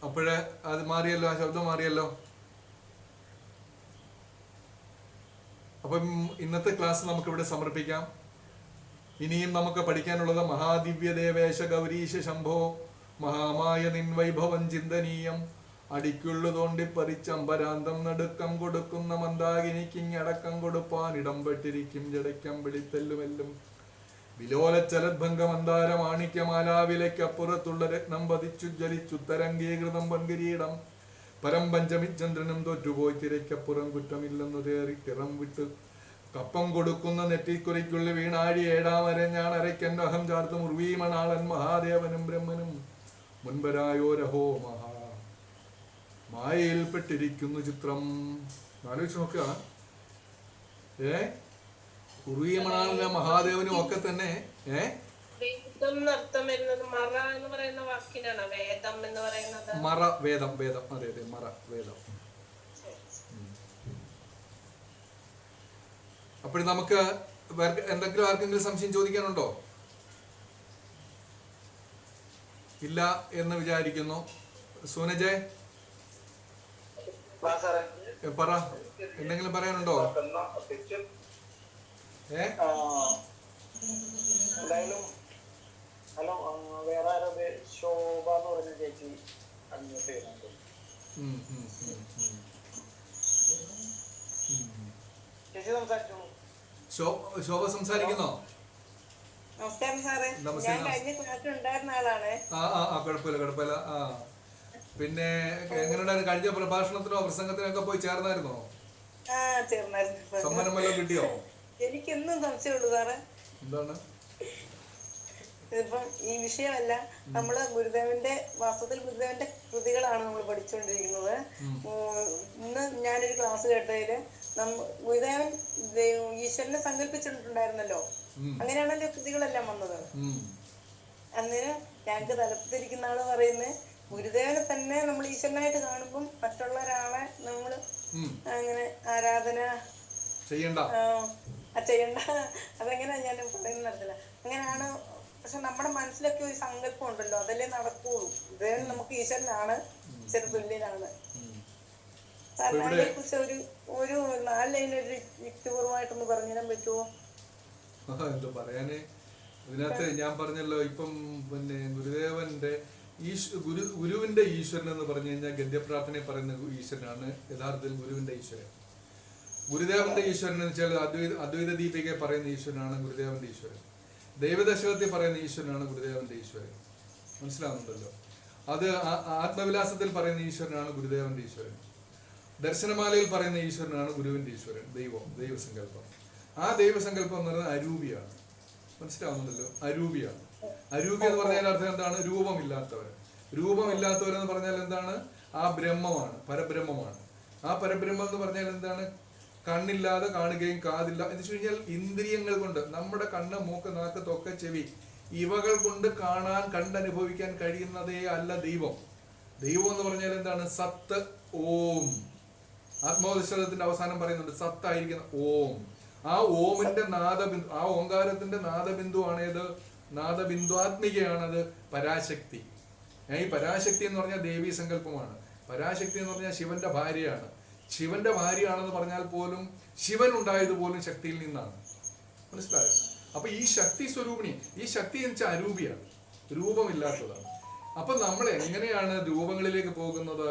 അപ്പോഴേ അത് മാറിയല്ലോ, ആ ശബ്ദം മാറിയല്ലോ. അപ്പം ഇന്നത്തെ ക്ലാസ് നമുക്കിവിടെ സമർപ്പിക്കാം. ഇനിയും നമുക്ക് പഠിക്കാനുള്ളത് മഹാദിവ്യദേവേശ ഗൗരീശ ശംഭോ മഹാമായ നിൻവൈഭവം ചിന്തനീയം അടിക്കുള്ളു തോണ്ടിപ്പറിച്ചമ്പരാന്തം നടുക്കം കൊടുക്കുന്ന മന്ദാകിനിക്കിങ്ങടക്കം കൊടുപ്പാൻ ഇടം പെട്ടിരിക്കും ജടയ്ക്കം വെളിത്തെല്ലുമെല്ലും വിലോലച്ചലദ്ഭംഗ മന്ദാര മാണിക്യമാലാവിലയ്ക്കപ്പുറത്തുള്ള രത്നം പതിച്ചുജ്ജലിച്ചുത്തരംഗീകൃതം പൊൻകിരീടം പരം പഞ്ചമിചന്ദ്രനും തോറ്റുപോയി തിരയ്ക്കപ്പുറം കുറ്റമില്ലെന്നു തേറി തിറം വിട്ട് കപ്പം കൊടുക്കുന്ന നെറ്റിക്കുറിക്കുള്ളിൽ വീണാഴി ഏഴാമരഞ്ഞാൺ അരയ്ക്കൻ അഹം ചാർത്ത് മുർവീമണാളൻ മഹാദേവനും ബ്രഹ്മനും മുൻപരായോരഹോ മായയിൽപ്പെട്ടിരിക്കുന്നു ചിത്രം. ആലോചിച്ച് നോക്കുക. ഉർവീമണാളന മഹാദേവനും ഒക്കെ തന്നെ മറ വേദം. അതെ മറ വേദം. അപ്പോൾ നമുക്ക് എന്തെങ്കിലും ആർക്കെങ്കിലും സംശയം ചോദിക്കാനുണ്ടോ? ഇല്ല എന്ന് വിചാരിക്കുന്നു. സൂനജെ പറ, എന്തെങ്കിലും പറയാനുണ്ടോ? ഹലോ, വേറെ ആരോ ശോഭ എന്ന് പറഞ്ഞ ചേച്ചി അൺമ്യൂട്ട് ചെയ്യുന്നുണ്ട്. ചേച്ചി സംസാരിച്ചോളൂ. ശോഭ സംസാരിക്കുന്നോ? നമസ്കാരം സാറേ, ഞാൻ കഴിഞ്ഞ ക്ലാസ്സിൽ ഉണ്ടായിരുന്ന ആളാണ്. കുഴപ്പമില്ല. പിന്നെ എങ്ങനെയുണ്ടായിരുന്നു? കഴിഞ്ഞ പ്രഭാഷണത്തിനോ പ്രസംഗത്തിനൊക്കെ പോയി ചേർന്നായിരുന്നോ? ചേർന്നായിരുന്നു. സമ്മാനം വല്ലതും കിട്ടിയോ? എനിക്കെന്നും സംശയമുള്ളൂ സാറേ. എന്താണ്? ഇപ്പം ഈ വിഷയമല്ല, നമ്മള് ഗുരുദേവന്റെ വാസ്തവത്തിൽ ഗുരുദേവന്റെ കൃതികളാണ് നമ്മൾ പഠിച്ചുകൊണ്ടിരിക്കുന്നത്. ഇന്ന് ഞാനൊരു ക്ലാസ് കേട്ടതില് ഗുരുദേവൻ ഈശ്വരനെ സങ്കല്പിച്ചിട്ടുണ്ടായിരുന്നല്ലോ. അങ്ങനെയാണല്ലോ കൃതികളെല്ലാം വന്നത്. അന്നേരം ഞങ്ങൾക്ക് തലപ്പത്തിരിക്കുന്ന ആള് പറയുന്നത് ഗുരുദേവനെ തന്നെ നമ്മൾ ഈശ്വരനായിട്ട് കാണുമ്പം മറ്റുള്ള ഒരാളെ നമ്മള് അങ്ങനെ ആരാധന ചെയ്യണ്ട. ചെയ്യണ്ട. അതെങ്ങനെയാ ഞാൻ പറയുന്നത് നടത്തില്ല. അങ്ങനെയാണ്. പക്ഷെ നമ്മുടെ മനസ്സിലൊക്കെ ഒരു സങ്കല്പം ഉണ്ടല്ലോ, അതല്ലേ നടക്കുള്ളൂ. ദൈവം നമുക്ക് ഈശ്വരനാണ്, ചെറുതുല്യനാണ്. സാറിന് അതിനെ കുറിച്ച് ഒരു 4 ലൈൻ ഒരു യുക്തിപൂർവമായിട്ടൊന്ന് പറഞ്ഞുതരാൻ പറ്റുമോ? എന്താ പറയാന്, ഇതിനകത്ത് ഞാൻ പറഞ്ഞല്ലോ, ഇപ്പം പിന്നെ ഗുരുദേവന്റെ ഗുരുവിന്റെ ഈശ്വരൻ എന്ന് പറഞ്ഞു കഴിഞ്ഞാൽ ഗദ്യപ്രാർത്ഥനയെ പറയുന്ന ഈശ്വരനാണ് യഥാർത്ഥത്തിൽ ഗുരുവിന്റെ ഈശ്വരൻ. ഗുരുദേവന്റെ ഈശ്വരൻ എന്ന് വെച്ചാൽ അദ്വൈത ദീപികയെ പറയുന്ന ഈശ്വരനാണ് ഗുരുദേവന്റെ ഈശ്വരൻ. ദൈവദശകത്തിൽ പറയുന്ന ഈശ്വരനാണ് ഗുരുദേവന്റെ ഈശ്വരൻ. മനസ്സിലാവുന്നുണ്ടല്ലോ. അത് ആത്മവിലാസത്തിൽ പറയുന്ന ഈശ്വരനാണ് ഗുരുദേവന്റെ ഈശ്വരൻ. ദർശനമാലയിൽ പറയുന്ന ഈശ്വരനാണ് ഗുരുവിന്റെ ഈശ്വരൻ. ദൈവസങ്കല്പം. ആ ദൈവസങ്കല്പം എന്ന് പറയുന്നത് അരൂപിയാണ്. മനസ്സിലാവുന്നുണ്ടല്ലോ. അരൂപിയാണ്. അരൂപി എന്ന് പറഞ്ഞാൽ അർത്ഥം എന്താണ്? രൂപമില്ലാത്തവർ. രൂപമില്ലാത്തവരെന്ന് പറഞ്ഞാൽ എന്താണ്? ആ ബ്രഹ്മമാണ്, പരബ്രഹ്മമാണ്. ആ പരബ്രഹ്മം എന്ന് പറഞ്ഞാൽ എന്താണ്? കണ്ണില്ലാതെ കാണുകയും കാതില്ല എന്ന് വെച്ച് കഴിഞ്ഞാൽ ഇന്ദ്രിയങ്ങൾ കൊണ്ട്, നമ്മുടെ കണ്ണ്, മൂക്ക്, നാക്ക്, തൊക്ക്, ചെവി, ഇവകൾ കൊണ്ട് കാണാൻ, കണ്ടനുഭവിക്കാൻ കഴിയുന്നതേ അല്ല ദൈവം. ദൈവം എന്ന് പറഞ്ഞാൽ എന്താണ്? സത്ത് ഓം. ആത്മോപനിഷത്തിന്റെ അവസാനം പറയുന്നുണ്ട് സത്തായിരിക്കുന്ന ഓം. ആ ഓമിന്റെ നാദബിന്ദു, ആ ഓങ്കാരത്തിന്റെ നാദബിന്ദു ആണേത്? നാദബിന്ദുആത്മികയാണത് പരാശക്തി. ഈ പരാശക്തി എന്ന് പറഞ്ഞാൽ ദേവീ സങ്കല്പമാണ്. പരാശക്തി എന്ന് പറഞ്ഞാൽ ശിവന്റെ ഭാര്യയാണ്. ശിവന്റെ ഭാര്യയാണെന്ന് പറഞ്ഞാൽ പോലും ശിവൻ ഉണ്ടായത് പോലും ശക്തിയിൽ നിന്നാണ്. മനസ്സിലായോ? അപ്പൊ ഈ ശക്തി സ്വരൂപിണി, ഈ ശക്തി എന്ന് വെച്ചാൽ അരൂപിയാണ്, രൂപമില്ലാത്തതാണ്. അപ്പൊ നമ്മൾ എങ്ങനെയാണ് രൂപങ്ങളിലേക്ക് പോകുന്നത്?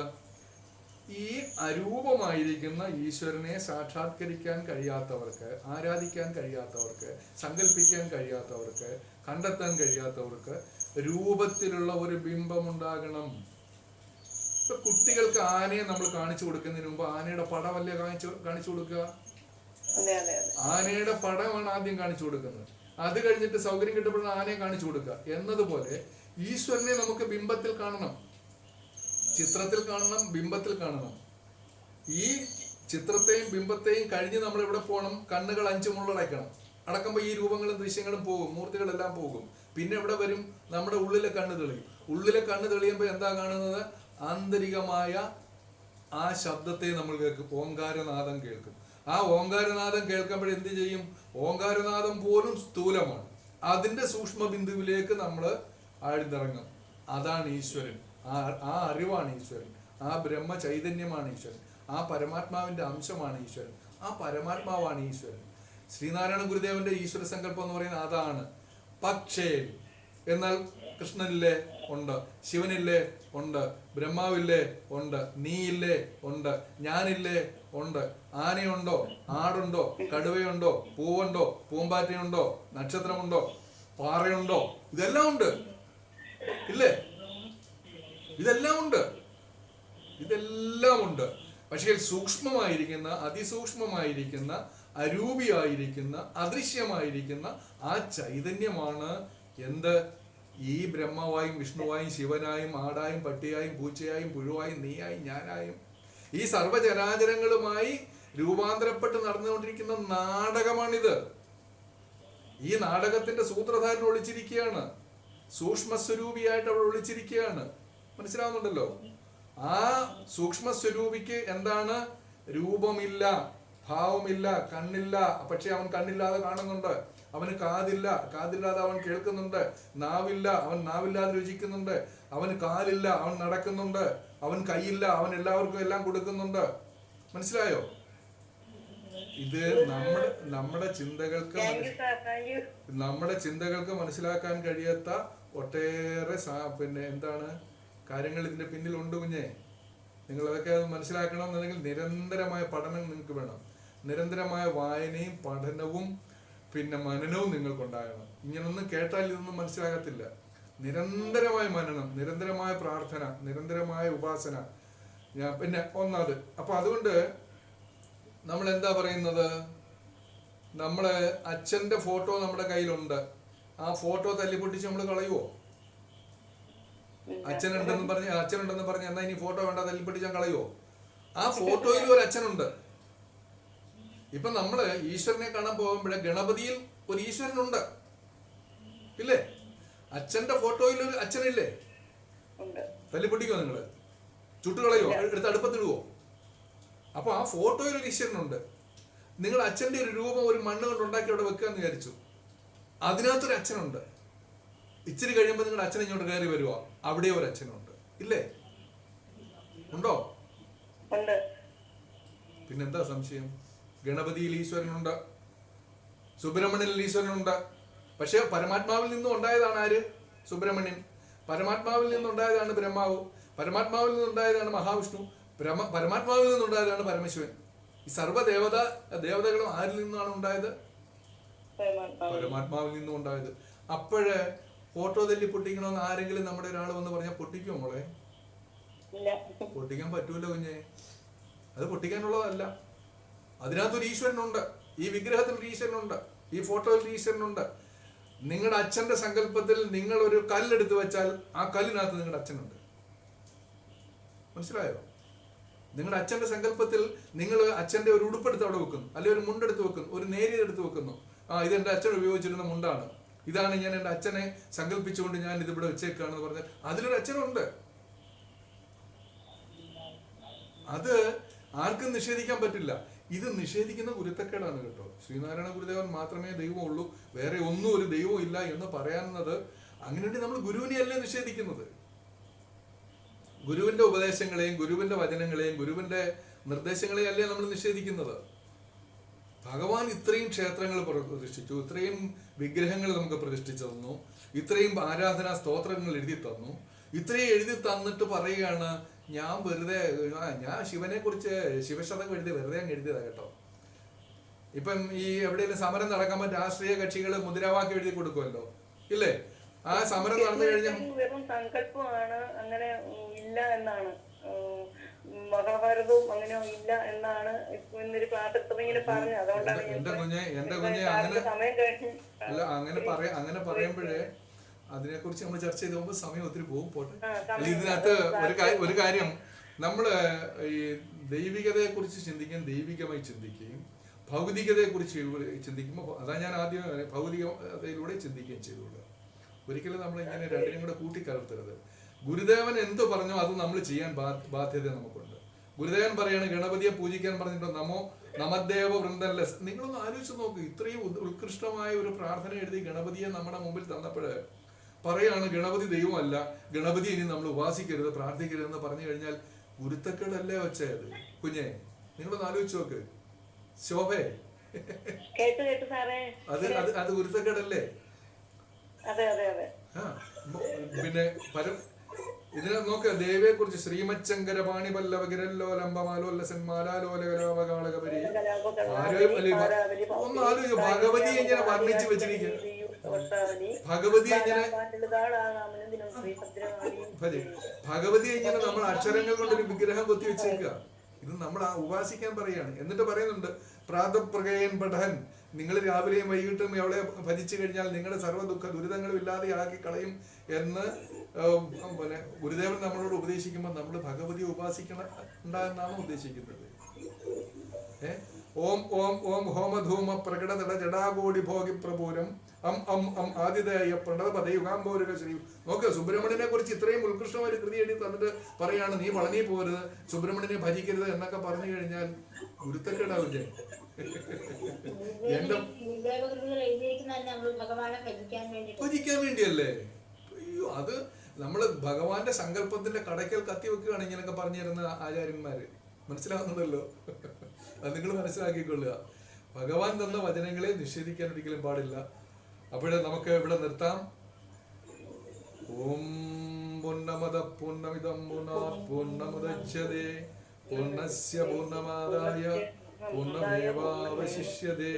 ഈ അരൂപമായിരിക്കുന്ന ഈശ്വരനെ സാക്ഷാത്കരിക്കാൻ കഴിയാത്തവർക്ക്, ആരാധിക്കാൻ കഴിയാത്തവർക്ക്, സങ്കല്പിക്കാൻ കഴിയാത്തവർക്ക്, കണ്ടെത്താൻ കഴിയാത്തവർക്ക് രൂപത്തിലുള്ള ഒരു ബിംബം ഉണ്ടാകണം. ഇപ്പൊ കുട്ടികൾക്ക് ആനയെ നമ്മൾ കാണിച്ചു കൊടുക്കുന്നതിന് മുമ്പ് ആനയുടെ പടമല്ലേ കാണിച്ചു കൊടുക്കുക? ആനയുടെ പടമാണ് ആദ്യം കാണിച്ചു കൊടുക്കുന്നത്. അത് കഴിഞ്ഞിട്ട് സൗകര്യം കിട്ടപ്പെടുന്ന ആനയെ കാണിച്ചു കൊടുക്കുക. എന്നതുപോലെ ഈശ്വരനെ നമുക്ക് ബിംബത്തിൽ കാണണം, ചിത്രത്തിൽ കാണണം, ബിംബത്തിൽ കാണണം. ഈ ചിത്രത്തെയും ബിംബത്തെയും കഴിഞ്ഞ് നമ്മൾ എവിടെ പോകണം? കണ്ണുകൾ 5 മുള്ളടയ്ക്കണം. അടക്കുമ്പോൾ ഈ രൂപങ്ങളും ദൃശ്യങ്ങളും പോകും, മൂർത്തികളെല്ലാം പോകും. പിന്നെ എവിടെ വരും? നമ്മുടെ ഉള്ളിലെ കണ്ണ് തെളിയും. ഉള്ളിലെ കണ്ണ് തെളിയുമ്പോൾ എന്താ കാണുന്നത്? ആന്തരികമായ ആ ശബ്ദത്തെ നമ്മൾ കേൾക്കും, ഓങ്കാരനാദം കേൾക്കും. ആ ഓങ്കാരനാദം കേൾക്കുമ്പോൾ എന്ത് ചെയ്യും? ഓങ്കാരനാദം പോലും സ്ഥൂലമാണ്. അതിന്റെ സൂക്ഷ്മ ബിന്ദുവിലേക്ക് നമ്മൾ ആഴ്ന്നിറങ്ങും. അതാണ് ഈശ്വരൻ. ആ അറിവാണ് ഈശ്വരൻ. ആ ബ്രഹ്മ ചൈതന്യമാണ് ഈശ്വരൻ. ആ പരമാത്മാവിന്റെ അംശമാണ് ഈശ്വരൻ. ആ പരമാത്മാവാണ് ഈശ്വരൻ. ശ്രീനാരായണ ഗുരുദേവന്റെ ഈശ്വര സങ്കല്പം എന്ന് പറയുന്നത് അതാണ്. പക്ഷേ എന്നാൽ കൃഷ്ണനില്ലേ? ഉണ്ട്. ശിവനില്ലേ? ഉണ്ട്. ബ്രഹ്മാവില്ലേ? ഉണ്ട്. നീയില്ലേ? ഉണ്ട്. ഞാനില്ലേ? ഉണ്ട്. ആനയുണ്ടോ? ആടുണ്ടോ? കടുവയുണ്ടോ? പൂവുണ്ടോ? പൂമ്പാറ്റയുണ്ടോ? നക്ഷത്രമുണ്ടോ? പാറയുണ്ടോ? ഇതെല്ലാം ഉണ്ട്, ഇല്ലേ? ഇതെല്ലാം ഉണ്ട്, ഇതെല്ലാം ഉണ്ട്. പക്ഷേ സൂക്ഷ്മമായിരിക്കുന്ന, അതിസൂക്ഷ്മമായിരിക്കുന്ന, അരൂപിയായിരിക്കുന്ന, അദൃശ്യമായിരിക്കുന്ന ആ ചൈതന്യമാണ് എന്ത്? ഈ ബ്രഹ്മവായും വിഷ്ണുവായും ശിവനായും ആടായും പട്ടിയായും പൂച്ചയായും പുഴുവായും നീയായും ഞാനായും ഈ സർവചരാചരങ്ങളുമായി രൂപാന്തരപ്പെട്ട് നടന്നുകൊണ്ടിരിക്കുന്ന നാടകമാണിത്. ഈ നാടകത്തിന്റെ സൂത്രധാരൻ ഒളിച്ചിരിക്കുകയാണ്, സൂക്ഷ്മസ്വരൂപിയായിട്ട് അവൾ ഒളിച്ചിരിക്കുകയാണ്. മനസ്സിലാവുന്നുണ്ടല്ലോ? ആ സൂക്ഷ്മസ്വരൂപിക്ക് എന്താണ്? രൂപമില്ല, ഭാവമില്ല, കണ്ണില്ല. പക്ഷെ അവൻ കണ്ണില്ലാതെ കാണുന്നുണ്ട്. അവന് കാതില്ല, കാതില്ലാതെ അവൻ കേൾക്കുന്നുണ്ട്. നാവില്ല, അവൻ നാവില്ലാതെ രുചിക്കുന്നുണ്ട്. അവന് കാലില്ല, അവൻ നടക്കുന്നുണ്ട്. അവൻ കൈയില്ല, അവൻ എല്ലാവർക്കും എല്ലാം കൊടുക്കുന്നുണ്ട്. മനസ്സിലായോ? ഇത് നമ്മുടെ ചിന്തകൾക്ക് മനസ്സിലാക്കാൻ കഴിയാത്ത ഒട്ടേറെ പിന്നെ എന്താണ് കാര്യങ്ങൾ ഇതിന്റെ പിന്നിലുണ്ട് കുഞ്ഞെ. നിങ്ങൾ അതൊക്കെ മനസ്സിലാക്കണമെന്നുണ്ടെങ്കിൽ നിരന്തരമായ പഠനം നിങ്ങൾക്ക് വേണം. നിരന്തരമായ വായനയും പഠനവും പിന്നെ മനനവും നിങ്ങൾക്കുണ്ടാകണം. ഇങ്ങനൊന്നും കേട്ടാൽ ഇതൊന്നും മനസ്സിലാകത്തില്ല. നിരന്തരമായ മനനം, നിരന്തരമായ പ്രാർത്ഥന, നിരന്തരമായ ഉപാസന. പിന്നെ ഒന്നത്. അപ്പൊ അതുകൊണ്ട് നമ്മൾ എന്താ പറയുന്നത്? നമ്മള് അച്ഛന്റെ ഫോട്ടോ നമ്മുടെ കയ്യിലുണ്ട്. ആ ഫോട്ടോ തല്ലിപ്പൊട്ടിച്ച് നമ്മൾ കളയുവോ? അച്ഛനുണ്ടെന്ന് പറഞ്ഞ് എന്നാ ഇനി ഫോട്ടോ വേണ്ട, തല്ലിപ്പൊട്ടിച്ചാൽ കളയുവോ? ആ ഫോട്ടോയിൽ ഒരു അച്ഛനുണ്ട്. ഇപ്പൊ നമ്മള് ഈശ്വരനെ കാണാൻ പോകുമ്പോഴേ ഗണപതിയിൽ ഒരു ഈശ്വരനുണ്ട്, ഇല്ലേ? അച്ഛന്റെ ഫോട്ടോയിൽ ഒരു അച്ഛനില്ലേ? തല്ലിപ്പൊട്ടിക്കോ? നിങ്ങള് ചുട്ടുകളയോ? എടുത്ത് അടുപ്പത്തിടുവോ? അപ്പൊ ആ ഫോട്ടോയിൽ ഒരു ഈശ്വരനുണ്ട്. നിങ്ങൾ അച്ഛന്റെ ഒരു രൂപം ഒരു മണ്ണ് കൊണ്ട് ഉണ്ടാക്കി അവിടെ വെക്കുക എന്ന് വിചാരിച്ചു. അതിനകത്തൊരു അച്ഛനുണ്ട്. ഇച്ചിരി കഴിയുമ്പോൾ നിങ്ങളുടെ അച്ഛൻ ഇങ്ങോട്ട് കയറി വരുവാ, അവിടെ ഒരു അച്ഛനുണ്ട്. ഇല്ലേ? ഉണ്ടോ? പിന്നെന്താ സംശയം? ഗണപതിയിൽ ഈശ്വരനുണ്ട്, സുബ്രഹ്മണ്യനിൽ ഈശ്വരനുണ്ട്. പക്ഷെ പരമാത്മാവിൽ നിന്നും ഉണ്ടായതാണ് ആര്? സുബ്രഹ്മണ്യൻ. പരമാത്മാവിൽ നിന്നുണ്ടായതാണ് ബ്രഹ്മാവ്. പരമാത്മാവിൽ നിന്നുണ്ടായതാണ് മഹാവിഷ്ണു. പരമാത്മാവിൽ നിന്നുണ്ടായതാണ് പരമശിവൻ. ഈ ദേവതകളും ആരിൽ നിന്നാണ് ഉണ്ടായത്? പരമാത്മാവിൽ നിന്നും ഉണ്ടായത്. അപ്പോഴ് ഫോട്ടോ തല്ലി പൊട്ടിക്കണമെന്ന് ആരെങ്കിലും നമ്മുടെ ഒരാൾ വന്ന് പറഞ്ഞാൽ പൊട്ടിക്കുമോ മോളെ? പൊട്ടിക്കാൻ പറ്റൂല കുഞ്ഞെ. അത് പൊട്ടിക്കാനുള്ളതല്ല. അതിനകത്തൊരു ഈശ്വരനുണ്ട്. ഈ വിഗ്രഹത്തിൽ ഒരു ഈശ്വരനുണ്ട്. ഈ ഫോട്ടോയിൽ ഈശ്വരനുണ്ട്. നിങ്ങളുടെ അച്ഛന്റെ സങ്കല്പത്തിൽ നിങ്ങൾ ഒരു കല്ലെടുത്ത് വെച്ചാൽ ആ കല്ലിനകത്ത് നിങ്ങളുടെ അച്ഛനുണ്ട്. മനസ്സിലായോ? നിങ്ങളുടെ അച്ഛന്റെ സങ്കല്പത്തിൽ നിങ്ങൾ അച്ഛന്റെ ഒരു ഉടുപ്പെടുത്ത് അവിടെ വെക്കുന്നു, അല്ലെങ്കിൽ ഒരു മുണ്ടെടുത്ത് വെക്കുന്നു, ഒരു നേരിയെടുത്ത് വെക്കുന്നു. ഇത് എൻ്റെ അച്ഛൻ ഉപയോഗിച്ചിരുന്ന മുണ്ടാണ്, ഇതാണ് ഞാൻ എൻ്റെ അച്ഛനെ സങ്കല്പിച്ചുകൊണ്ട് ഞാൻ ഇതിവിടെ വെച്ചേക്കാണെന്ന് പറഞ്ഞാൽ അതിലൊരു അച്ഛനുണ്ട്. അത് ആർക്കും നിഷേധിക്കാൻ പറ്റില്ല. ഇത് നിഷേധിക്കുന്ന ഗുരുത്തക്കേടാണ് കേട്ടോ. ശ്രീനാരായണ ഗുരുദേവൻ മാത്രമേ ദൈവമുള്ളൂ, വേറെ ഒന്നും ഒരു ദൈവവും ഇല്ല എന്ന് പറയാവുന്നത്. അങ്ങനെയുണ്ടെങ്കിൽ നമ്മൾ ഗുരുവിനെയല്ലേ നിഷേധിക്കുന്നത്? ഗുരുവിന്റെ ഉപദേശങ്ങളെയും ഗുരുവിന്റെ വചനങ്ങളെയും ഗുരുവിന്റെ നിർദ്ദേശങ്ങളെയും അല്ലേ നമ്മൾ നിഷേധിക്കുന്നത്? ഭഗവാൻ ഇത്രയും ക്ഷേത്രങ്ങൾ പ്രതിഷ്ഠിച്ചു, ഇത്രയും വിഗ്രഹങ്ങൾ നമുക്ക് പ്രതിഷ്ഠിച്ചു തന്നു, ഇത്രയും ആരാധനാ സ്തോത്രങ്ങൾ എഴുതി തന്നു. ഇത്രയും എഴുതി തന്നിട്ട് പറയുകയാണ് ഞാൻ വെറുതെ ഞാൻ ശിവനെ കുറിച്ച് ശിവശതകം എഴുതി വെറുതെ അങ്ങ് എഴുതിയതാ കേട്ടോ. ഇപ്പം ഈ എവിടെയെങ്കിലും സമരം നടക്കുമ്പോൾ രാഷ്ട്രീയ കക്ഷികൾ മുദ്രാവാക്യം എഴുതി കൊടുക്കുമല്ലോ, ഇല്ലേ? ആ സമരം നടന്നു കഴിഞ്ഞാൽ വെറും സങ്കല്പമാണ്, അങ്ങനെ ഇല്ല എന്നാണ്. മഹാഭാരതവും അങ്ങനെ ഇല്ല എന്നാണ് ഇന്നൊരു ക്ലാസ് ഇങ്ങനെ പറഞ്ഞു. അതുകൊണ്ടാണ് എന്റെ കുഞ്ഞെ അങ്ങനെ അല്ല, അങ്ങനെ പറയുമ്പോഴേ അതിനെക്കുറിച്ച് നമ്മൾ ചർച്ച ചെയ്ത് പോകുമ്പോൾ സമയം ഒത്തിരി പോകും. പോട്ടെ. ഇതിനകത്ത് ഒരു കാര്യം, നമ്മള് ഈ ദൈവികതയെ കുറിച്ച് ചിന്തിക്കുകയും ദൈവികമായി ചിന്തിക്കുകയും ഭൗതികതയെ കുറിച്ച് ചിന്തിക്കുമ്പോൾ അതാ ഞാൻ ആദ്യം ഭൗതികതയിലൂടെ ചിന്തിക്കുകയും ചെയ്തുകൊള്ളുക. ഒരിക്കലും നമ്മൾ ഇങ്ങനെ രണ്ടിനും കൂടെ കൂട്ടിക്കലർത്തരുത്. ഗുരുദേവൻ എന്ത് പറഞ്ഞോ അത് നമ്മൾ ചെയ്യാൻ ബാധ്യത നമുക്കുണ്ട്. ഗുരുദേവൻ പറയാണ് ഗണപതിയെ പൂജിക്കാൻ പറഞ്ഞിട്ട് നമദേവ വൃന്ദല്ല. നിങ്ങളൊന്ന് ആലോചിച്ച് നോക്ക്, ഇത്രയും ഉത്കൃഷ്ടമായ ഒരു പ്രാർത്ഥന എഴുതി ഗണപതിയെ നമ്മുടെ മുമ്പിൽ തന്നപ്പോഴ് പറയാണ് ഗണപതി ദൈവമല്ല, ഗണപതി ഇനി നമ്മൾ ഉപാസിക്കരുത് പ്രാർത്ഥിക്കരുതെന്ന് പറഞ്ഞു കഴിഞ്ഞാൽ ഗുരുത്തക്കേടല്ലേ വെച്ചത് കുഞ്ഞെ? നിങ്ങളൊന്ന് ആലോചിച്ച് നോക്ക് ശോഭേ. അത് ഗുരുത്തക്കേടല്ലേ? പിന്നെ ഇതിനെ നോക്ക്, ദേവിയെ കുറിച്ച് ശ്രീമച്ചങ്കര പാണി പല്ലവ ഗിരല്ലോലംബമാലോല്ലസന്മാലോലകലാപകാളകപരി ഒന്ന് ആലോചിച്ചു. ഭഗവതി എങ്ങനെ വർണ്ണിച്ചു വെച്ചിരിക്കുക, ഭഗവതി എങ്ങനെ നമ്മൾ അക്ഷരങ്ങൾ കൊണ്ടൊരു വിഗ്രഹം കൊത്തി വെച്ചേക്കുക. ഇത് നമ്മൾ ഉപാസിക്കാൻ പറയാണ്. എന്നിട്ട് പറയുന്നുണ്ട് പ്രാതപ്രകയൻ പഠൻ, നിങ്ങൾ രാവിലെയും വൈകിട്ടും എവിടെ ഭജിച്ചു കഴിഞ്ഞാൽ നിങ്ങളുടെ സർവ്വ ദുഃഖ ദുരിതങ്ങളും ഇല്ലാതെയാക്കി കളയും എന്ന് ഗുരുദേവൻ നമ്മളോട് ഉപദേശിക്കുമ്പോൾ നമ്മൾ ഭഗവതി ഉപാസിക്കണം എന്നാണ് ഉദ്ദേശിക്കുന്നത്. ഓം ഓം ഓം ഹോമധൂമ പ്രകടതട ജടാകോടി ഭോഗി പ്രപൂരം ആദിതേയ പ്രണവപദ യുഗാംബോരുക ശ്രീ. നോക്ക്, സുബ്രഹ്മണ്യനെ കുറിച്ച് ഇത്രയും ഉത്കൃഷ്ടമായ ഒരു കൃതി എഴുതി തന്നിട്ട് പറയാണ് നീ പളനി പോരുത്, സുബ്രഹ്മണ്യനെ ഭജിക്കരുത് എന്നൊക്കെ പറഞ്ഞു കഴിഞ്ഞാൽ ഗുരുത്തക്കേടാവില്ലേ? ഭജിക്കാൻ വേണ്ടിയല്ലേ? അയ്യോ, അത് നമ്മള് ഭഗവാന്റെ സങ്കല്പത്തിന്റെ കടയ്ക്കൽ കത്തി വെക്കുകയാണ് ഇങ്ങനെയൊക്കെ പറഞ്ഞു തരുന്ന ആചാര്യന്മാര്. മനസ്സിലാവുന്നുണ്ടല്ലോ? അത് നിങ്ങൾ മനസ്സിലാക്കിക്കൊള്ളുക. ഭഗവാൻ തന്ന വചനങ്ങളെ നിഷേധിക്കാൻ ഒരിക്കലും പാടില്ല. അപ്പോഴേ നമുക്ക് ഇവിടെ നിർത്താം. ഓം പൂർണ്ണമദ പൂർണ്ണമിദം പൂർണ്ണമുദച്യതേ പൂർണ്ണസ്യ പൂർണ്ണമാദായ പൂർണ്ണമേവാവശിഷ്യതേ.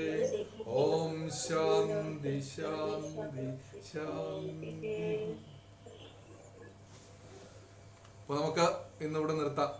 ഓം ശാന്തി ശാന്തി ശാന്തി. അപ്പൊ നമുക്ക് ഇന്നിവിടെ നിർത്താം.